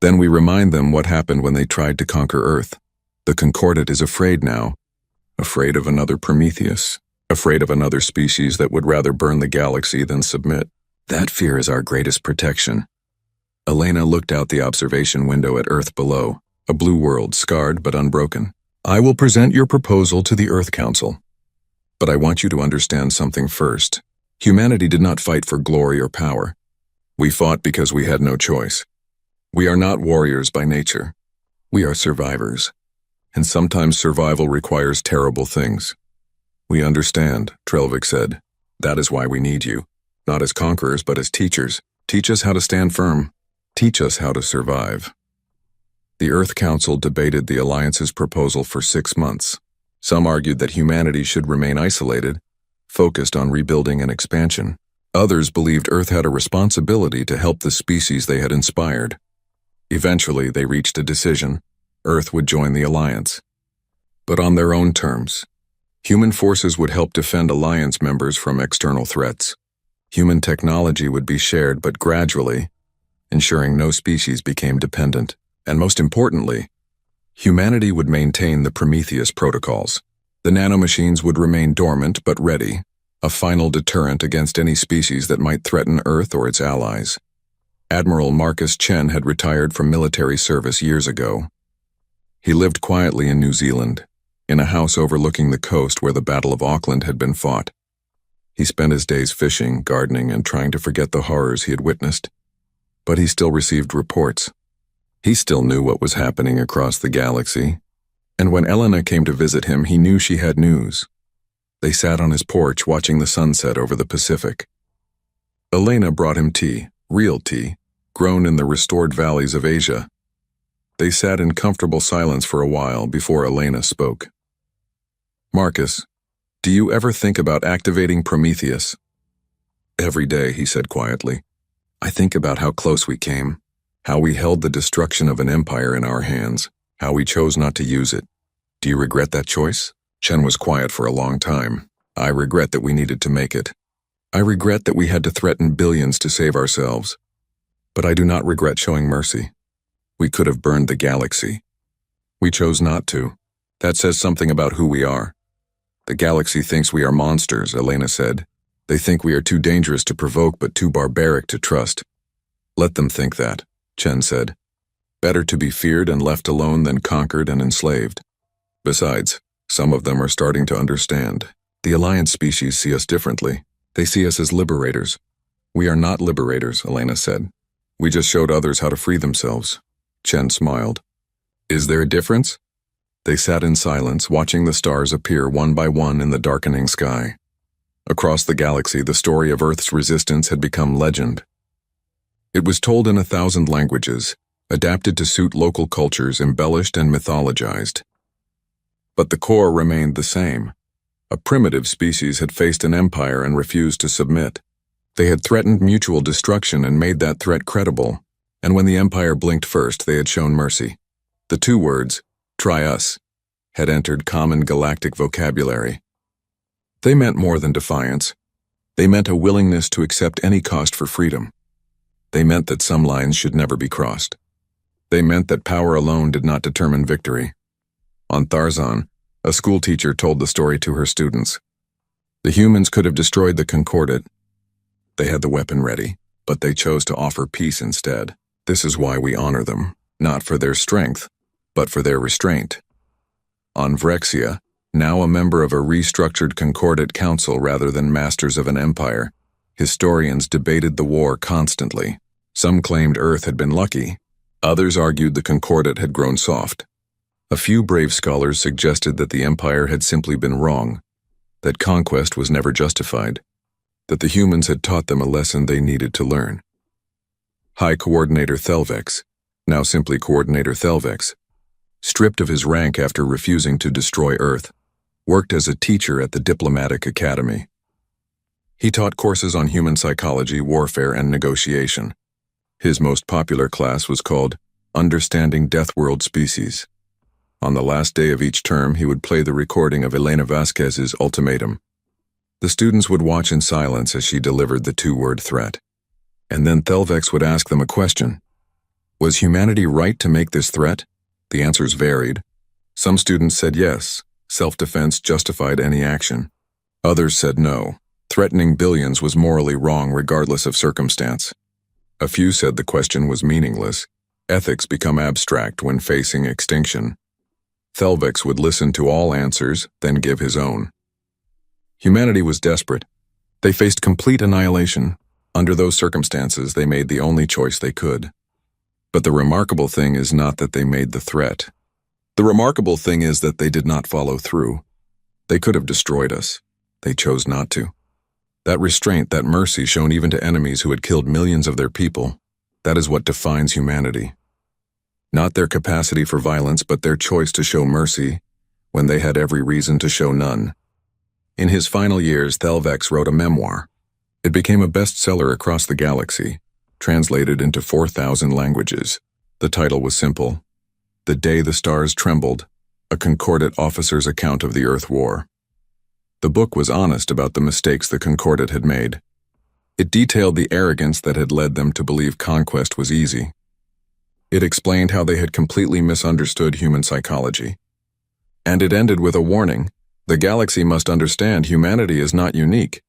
Then we remind them what happened when they tried to conquer Earth. The Concordate is afraid now, afraid of another Prometheus, afraid of another species that would rather burn the galaxy than submit. That fear is our greatest protection. Elena looked out the observation window at Earth below, a blue world scarred but unbroken. I will present your proposal to the Earth Council. But I want you to understand something first. Humanity did not fight for glory or power. We fought because we had no choice. We are not warriors by nature. We are survivors. And sometimes survival requires terrible things. We understand, Trembled said. That is why we need you. Not as conquerors, but as teachers. Teach us how to stand firm. Teach us how to survive. The Earth Council debated the Alliance's proposal for 6 months. Some argued that humanity should remain isolated, focused on rebuilding and expansion. Others believed Earth had a responsibility to help the species they had inspired. Eventually, they reached a decision. Earth would join the Alliance, but on their own terms. Human forces would help defend Alliance members from external threats. Human technology would be shared, but gradually, ensuring no species became dependent. And most importantly, humanity would maintain the Prometheus protocols. The nanomachines would remain dormant but ready, a final deterrent against any species that might threaten Earth or its allies. Admiral Marcus Chen had retired from military service years ago. He lived quietly in New Zealand, in a house overlooking the coast where the Battle of Auckland had been fought. He spent his days fishing, gardening, and trying to forget the horrors he had witnessed. But he still received reports. He still knew what was happening across the galaxy, And when Elena came to visit him, he knew she had news. They sat on his porch watching the sunset over the Pacific. Elena brought him tea, real tea, grown in the restored valleys of Asia. They sat in comfortable silence for a while before Elena spoke. "Marcus, do you ever think about activating Prometheus?" "Every day," he said quietly. "I think about how close we came, how we held the destruction of an empire in our hands, how we chose not to use it. Do you regret that choice?" Chen was quiet for a long time. "I regret that we needed to make it. I regret that we had to threaten billions to save ourselves. But I do not regret showing mercy. We could have burned the galaxy. We chose not to. That says something about who we are." "The galaxy thinks we are monsters," Elena said. "They think we are too dangerous to provoke but too barbaric to trust." "Let them think that," Chen said. "Better to be feared and left alone than conquered and enslaved. Besides, some of them are starting to understand. The Alliance species see us differently. They see us as liberators." "We are not liberators," Elena said. "We just showed others how to free themselves." Chen smiled. "Is there a difference?" They sat in silence, watching the stars appear one by one in the darkening sky. Across the galaxy, the story of Earth's resistance had become legend. It was told in 1,000 languages, adapted to suit local cultures, embellished and mythologized. But the core remained the same. A primitive species had faced an empire and refused to submit. They had threatened mutual destruction and made that threat credible, and when the empire blinked first, they had shown mercy. The two words, "try us," had entered common galactic vocabulary. They meant more than defiance. They meant a willingness to accept any cost for freedom. They meant that some lines should never be crossed. They meant that power alone did not determine victory. On Tharzan, a schoolteacher told the story to her students. The humans could have destroyed the Concordat. They had the weapon ready, but they chose to offer peace instead. This is why we honor them, not for their strength, but for their restraint. On Vrexia, now a member of a restructured Concordat council rather than masters of an empire, historians debated the war constantly. Some claimed Earth had been lucky. Others argued the Concordat had grown soft. A few brave scholars suggested that the empire had simply been wrong, that conquest was never justified, that the humans had taught them a lesson they needed to learn. High Coordinator Thelvex, now simply Coordinator Thelvex, stripped of his rank after refusing to destroy Earth, worked as a teacher at the Diplomatic Academy. He taught courses on human psychology, warfare, and negotiation. His most popular class was called Understanding Deathworld Species. On the last day of each term, he would play the recording of Elena Vasquez's ultimatum. The students would watch in silence as she delivered the two-word threat. And then Thelvex would ask them a question. Was humanity right to make this threat? The answers varied. Some students said yes, self-defense justified any action. Others said no, threatening billions was morally wrong regardless of circumstance. A few said the question was meaningless. Ethics become abstract when facing extinction. Thelvex would listen to all answers, then give his own. Humanity was desperate. They faced complete annihilation. Under those circumstances, they made the only choice they could. But the remarkable thing is not that they made the threat. The remarkable thing is that they did not follow through. They could have destroyed us. They chose not to. That restraint, that mercy shown even to enemies who had killed millions of their people, that is what defines humanity. Not their capacity for violence, but their choice to show mercy when they had every reason to show none. In his final years, Thelvex wrote a memoir. It became a bestseller across the galaxy, translated into 4,000 languages. The title was simple: The Day the Stars Trembled, a Concordat officer's account of the Earth War. The book was honest about the mistakes the Concordat had made. It detailed the arrogance that had led them to believe conquest was easy. It explained how they had completely misunderstood human psychology. And it ended with a warning: the galaxy must understand humanity is not unique.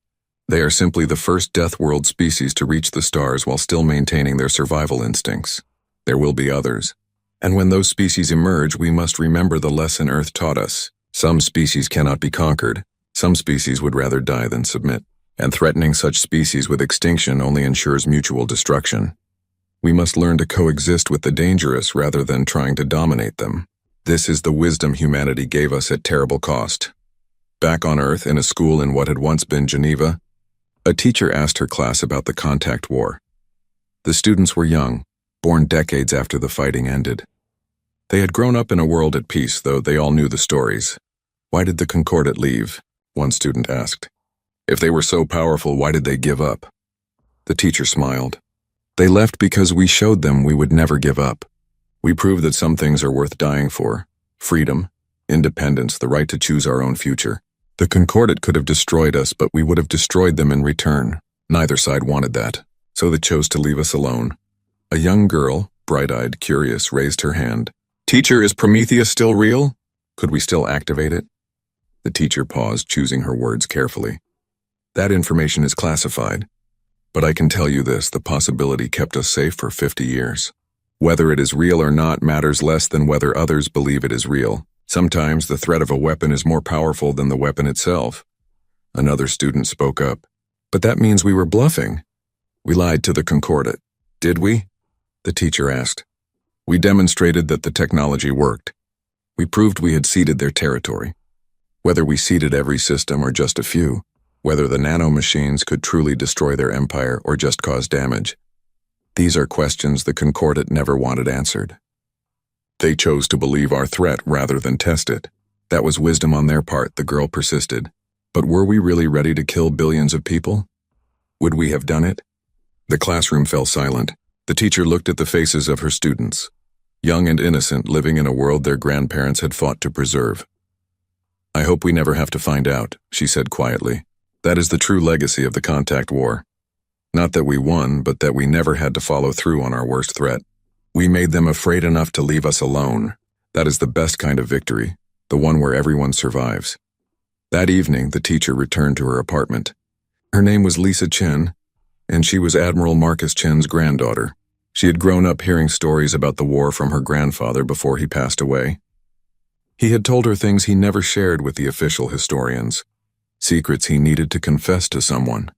They are simply the first death world species to reach the stars while still maintaining their survival instincts. There will be others. And when those species emerge, we must remember the lesson Earth taught us. Some species cannot be conquered. Some species would rather die than submit. And threatening such species with extinction only ensures mutual destruction. We must learn to coexist with the dangerous rather than trying to dominate them. This is the wisdom humanity gave us at terrible cost. Back on Earth, in a school in what had once been Geneva, a teacher asked her class about the contact war. The students were young, born decades after the fighting ended. They had grown up in a world at peace, though they all knew the stories. Why did the Concordat leave? One student asked. If they were so powerful, why did they give up? The teacher smiled. They left because we showed them we would never give up. We proved that some things are worth dying for. Freedom, independence, the right to choose our own future. The Concordat could have destroyed us, but we would have destroyed them in return. Neither side wanted that, so they chose to leave us alone. A young girl, bright-eyed, curious, raised her hand. Teacher, is Prometheus still real? Could we still activate it? The teacher paused, choosing her words carefully. That information is classified. But I can tell you this, the possibility kept us safe for 50 years. Whether it is real or not matters less than whether others believe it is real. Sometimes the threat of a weapon is more powerful than the weapon itself. Another student spoke up. But that means we were bluffing. We lied to the Concordat. Did we? The teacher asked. We demonstrated that the technology worked. We proved we had ceded their territory. Whether we ceded every system or just a few, whether the nanomachines could truly destroy their empire or just cause damage, these are questions the Concordat never wanted answered. They chose to believe our threat rather than test it. That was wisdom on their part, the girl persisted. But were we really ready to kill billions of people? Would we have done it? The classroom fell silent. The teacher looked at the faces of her students, young and innocent, living in a world their grandparents had fought to preserve. I hope we never have to find out, she said quietly. That is the true legacy of the contact war. Not that we won, but that we never had to follow through on our worst threat. We made them afraid enough to leave us alone. That is the best kind of victory, the one where everyone survives. That evening, the teacher returned to her apartment. Her name was Lisa Chen, and she was Admiral Marcus Chen's granddaughter. She had grown up hearing stories about the war from her grandfather before he passed away. He had told her things he never shared with the official historians, secrets he needed to confess to someone.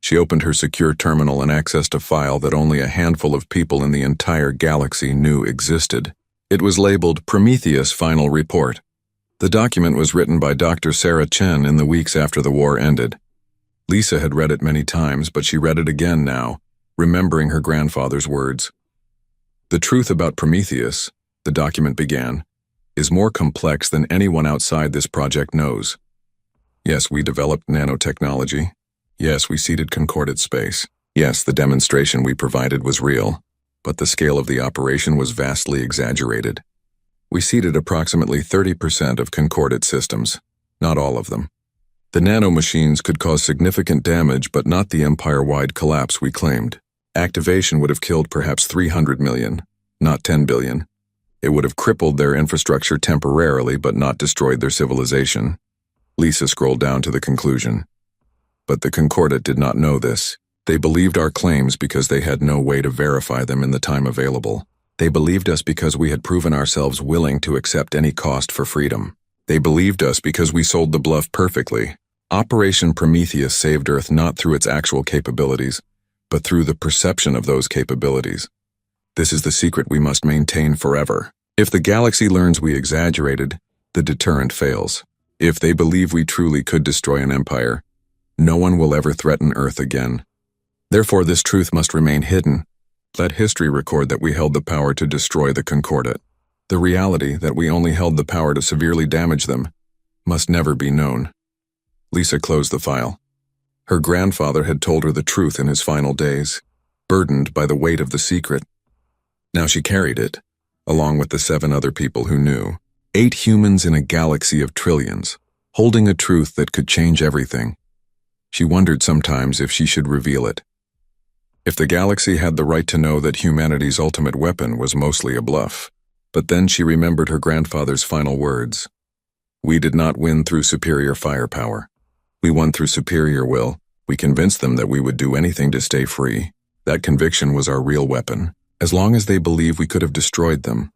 She opened her secure terminal and accessed a file that only a handful of people in the entire galaxy knew existed. It was labeled Prometheus Final Report. The document was written by Dr. Sarah Chen in the weeks after the war ended. Lisa had read it many times, but she read it again now, remembering her grandfather's words. The truth about Prometheus, the document began, is more complex than anyone outside this project knows. Yes, we developed nanotechnology. Yes, we seeded Concordat space. Yes, the demonstration we provided was real, but the scale of the operation was vastly exaggerated. We seeded approximately 30% of Concordat systems, not all of them. The nanomachines could cause significant damage, but not the empire-wide collapse we claimed. Activation would have killed perhaps 300 million, not 10 billion. It would have crippled their infrastructure temporarily, but not destroyed their civilization. Lisa scrolled down to the conclusion. But the Concordat did not know this. They believed our claims because they had no way to verify them in the time available. They believed us because we had proven ourselves willing to accept any cost for freedom. They believed us because we sold the bluff perfectly. Operation Prometheus saved Earth not through its actual capabilities, but through the perception of those capabilities. This is the secret we must maintain forever. If the galaxy learns we exaggerated, the deterrent fails. If they believe we truly could destroy an empire, no one will ever threaten Earth again. Therefore, this truth must remain hidden. Let history record that we held the power to destroy the Concordat. The reality that we only held the power to severely damage them must never be known. Lisa closed the file. Her grandfather had told her the truth in his final days, burdened by the weight of the secret. Now she carried it, along with the 7 other people who knew. 8 humans in a galaxy of trillions, holding a truth that could change everything. She wondered sometimes if she should reveal it. If the galaxy had the right to know that humanity's ultimate weapon was mostly a bluff. But then she remembered her grandfather's final words. We did not win through superior firepower. We won through superior will. We convinced them that we would do anything to stay free. That conviction was our real weapon. As long as they believe we could have destroyed them,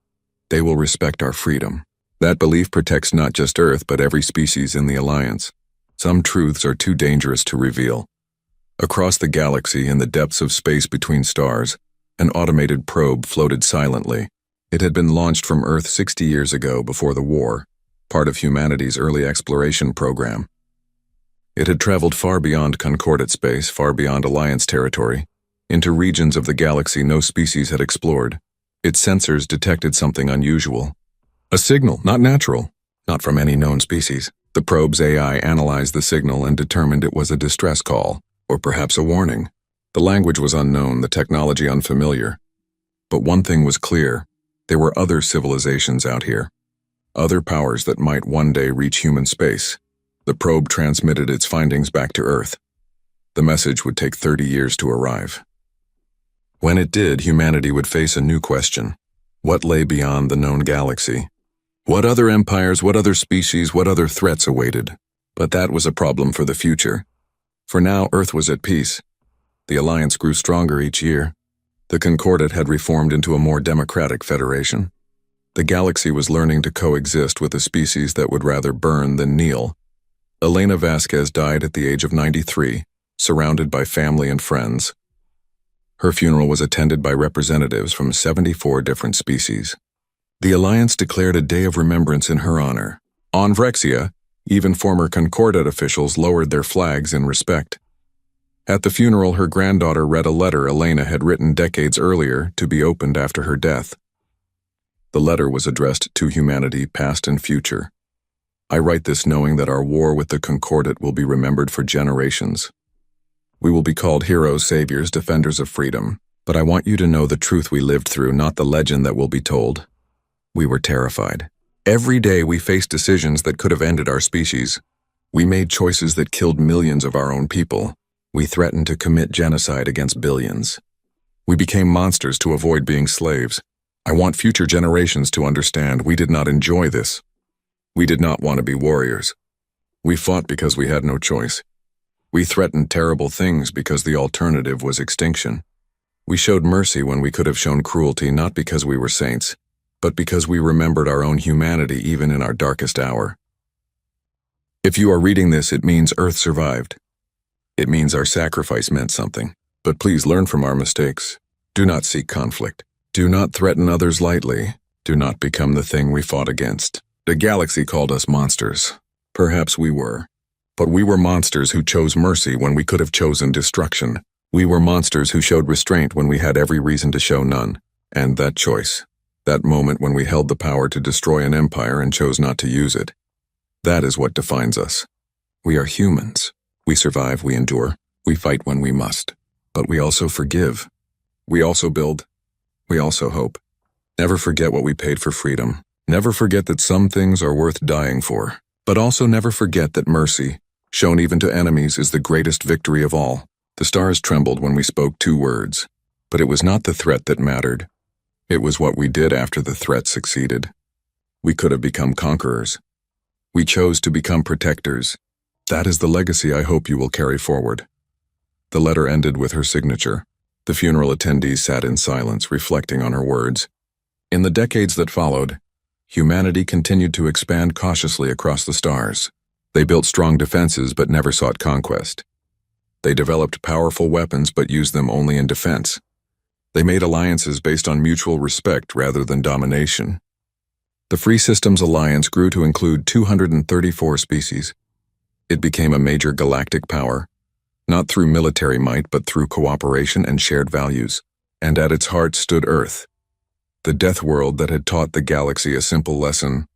they will respect our freedom. That belief protects not just Earth, but every species in the Alliance. Some truths are too dangerous to reveal. Across the galaxy, in the depths of space between stars, an automated probe floated silently. It had been launched from Earth 60 years ago before the war, part of humanity's early exploration program. It had traveled far beyond Concordate space, far beyond Alliance territory, into regions of the galaxy no species had explored. Its sensors detected something unusual. A signal, not natural, not from any known species. The probe's AI analyzed the signal and determined it was a distress call, or perhaps a warning. The language was unknown, the technology unfamiliar. But one thing was clear: there were other civilizations out here. Other powers that might one day reach human space. The probe transmitted its findings back to Earth. The message would take 30 years to arrive. When it did, humanity would face a new question. What lay beyond the known galaxy? What other empires, what other species, what other threats awaited? But that was a problem for the future. For now, Earth was at peace. The Alliance grew stronger each year. The Concordate had reformed into a more democratic federation. The galaxy was learning to coexist with a species that would rather burn than kneel. Elena Vasquez died at the age of 93, surrounded by family and friends. Her funeral was attended by representatives from 74 different species. The Alliance declared a day of remembrance in her honor. On Vrexia, even former Concordate officials lowered their flags in respect. At the funeral, her granddaughter read a letter Elena had written decades earlier to be opened after her death. The letter was addressed to humanity, past and future. I write this knowing that our war with the Concordate will be remembered for generations. We will be called heroes, saviors, defenders of freedom. But I want you to know the truth we lived through, not the legend that will be told. We were terrified. Every day we faced decisions that could have ended our species. We made choices that killed millions of our own people. We threatened to commit genocide against billions. We became monsters to avoid being slaves. I want future generations to understand we did not enjoy this. We did not want to be warriors. We fought because we had no choice. We threatened terrible things because the alternative was extinction. We showed mercy when we could have shown cruelty, not because we were saints, but because we remembered our own humanity even in our darkest hour. If you are reading this, it means Earth survived. It means our sacrifice meant something. But please learn from our mistakes. Do not seek conflict. Do not threaten others lightly. Do not become the thing we fought against. The galaxy called us monsters. Perhaps we were. But we were monsters who chose mercy when we could have chosen destruction. We were monsters who showed restraint when we had every reason to show none. And that choice, that moment when we held the power to destroy an empire and chose not to use it, that is what defines us. We are humans. We survive, we endure, we fight when we must. But we also forgive. We also build. We also hope. Never forget what we paid for freedom. Never forget that some things are worth dying for. But also never forget that mercy, shown even to enemies, is the greatest victory of all. The stars trembled when we spoke 2 words. But it was not the threat that mattered. It was what we did after the threat succeeded. We could have become conquerors. We chose to become protectors. That is the legacy I hope you will carry forward. The letter ended with her signature. The funeral attendees sat in silence, reflecting on her words. In the decades that followed, humanity continued to expand cautiously across the stars. They built strong defenses but never sought conquest. They developed powerful weapons but used them only in defense. They made alliances based on mutual respect rather than domination. The Free Systems Alliance grew to include 234 species. It became a major galactic power, not through military might but through cooperation and shared values. And at its heart stood Earth, the death world that had taught the galaxy a simple lesson: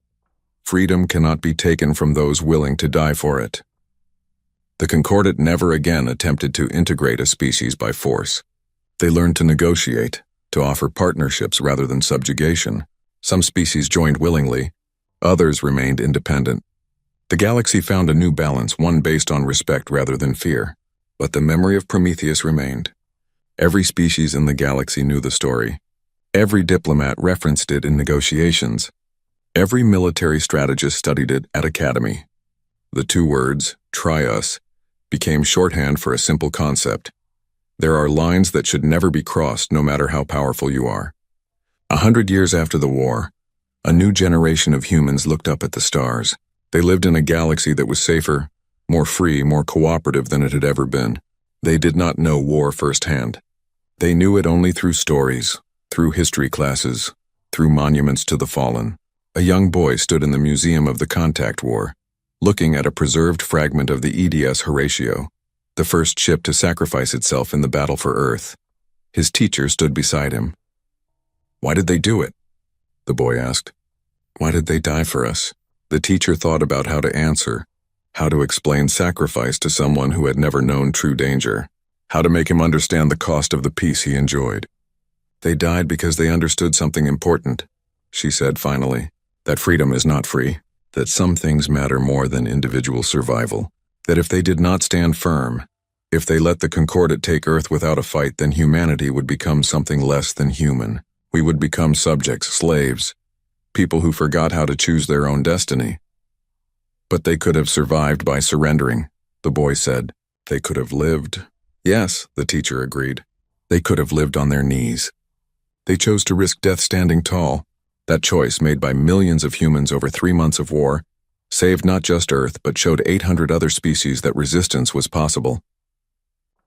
freedom cannot be taken from those willing to die for it. The Concordate never again attempted to integrate a species by force. They learned to negotiate, to offer partnerships rather than subjugation. Some species joined willingly, others remained independent. The galaxy found a new balance, one based on respect rather than fear. But the memory of Prometheus remained. Every species in the galaxy knew the story. Every diplomat referenced it in negotiations. Every military strategist studied it at Academy. The 2 words, "try us," became shorthand for a simple concept. There are lines that should never be crossed, no matter how powerful you are. 100 years after the war, a new generation of humans looked up at the stars. They lived in a galaxy that was safer, more free, more cooperative than it had ever been. They did not know war firsthand. They knew it only through stories, through history classes, through monuments to the fallen. A young boy stood in the Museum of the Contact War, looking at a preserved fragment of the EDS Horatio, the first ship to sacrifice itself in the battle for Earth. His teacher stood beside him. "Why did they do it?" the boy asked. "Why did they die for us?" The teacher thought about how to answer, how to explain sacrifice to someone who had never known true danger, how to make him understand the cost of the peace he enjoyed. "They died because they understood something important," she said finally, "that freedom is not free, that some things matter more than individual survival, that if they did not stand firm, if they let the Concordat take Earth without a fight, then humanity would become something less than human. We would become subjects, slaves, people who forgot how to choose their own destiny." "But they could have survived by surrendering," the boy said. "They could have lived." "Yes," the teacher agreed. "They could have lived on their knees. They chose to risk death standing tall. That choice, made by millions of humans over 3 months of war, saved not just Earth, but showed 800 other species that resistance was possible.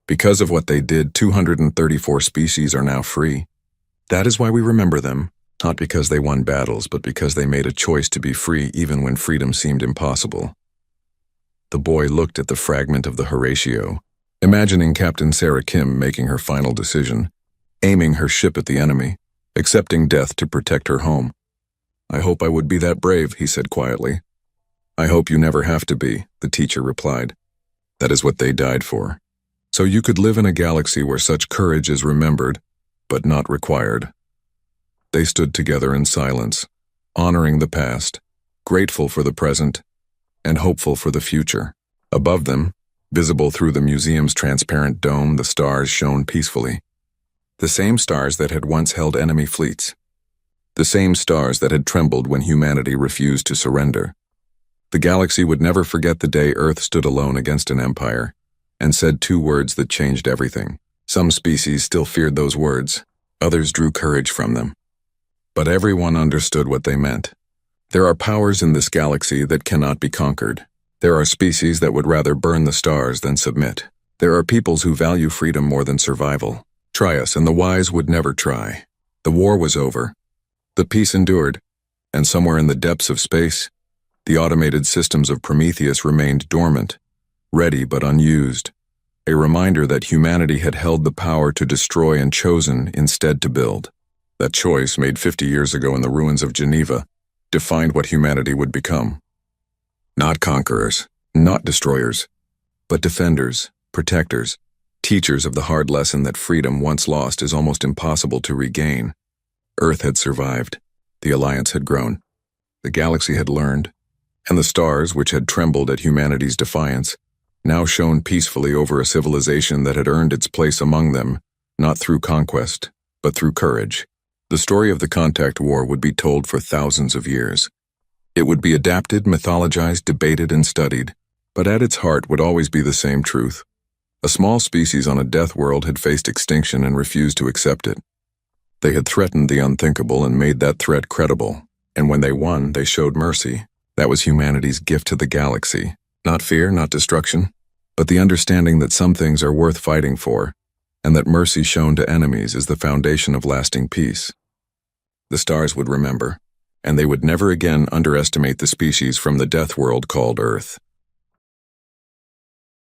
Because of what they did, 234 species are now free. That is why we remember them, not because they won battles, but because they made a choice to be free even when freedom seemed impossible." The boy looked at the fragment of the Horatio, imagining Captain Sarah Kim making her final decision, aiming her ship at the enemy, accepting death to protect her home. "I hope I would be that brave," he said quietly. "I hope you never have to be," the teacher replied. "That is what they died for. So you could live in a galaxy where such courage is remembered, but not required." They stood together in silence, honoring the past, grateful for the present, and hopeful for the future. Above them, visible through the museum's transparent dome, the stars shone peacefully. The same stars that had once held enemy fleets. The same stars that had trembled when humanity refused to surrender. The galaxy would never forget the day Earth stood alone against an empire and said 2 words that changed everything. Some species still feared those words, others drew courage from them. But everyone understood what they meant. There are powers in this galaxy that cannot be conquered. There are species that would rather burn the stars than submit. There are peoples who value freedom more than survival. Try us, and the wise would never try. The war was over. The peace endured, and somewhere in the depths of space, the automated systems of Prometheus remained dormant, ready but unused, a reminder that humanity had held the power to destroy and chosen instead to build. That choice, made 50 years ago in the ruins of Geneva, defined what humanity would become. Not conquerors, not destroyers, but defenders, protectors, teachers of the hard lesson that freedom once lost is almost impossible to regain. Earth had survived, the Alliance had grown, the galaxy had learned, and the stars, which had trembled at humanity's defiance, now shone peacefully over a civilization that had earned its place among them, not through conquest, but through courage. The story of the Contact War would be told for thousands of years. It would be adapted, mythologized, debated, and studied, but at its heart would always be the same truth. A small species on a death world had faced extinction and refused to accept it. They had threatened the unthinkable and made that threat credible, and when they won, they showed mercy. That was humanity's gift to the galaxy. Not fear, not destruction, but the understanding that some things are worth fighting for, and that mercy shown to enemies is the foundation of lasting peace. The stars would remember, and they would never again underestimate the species from the death world called Earth.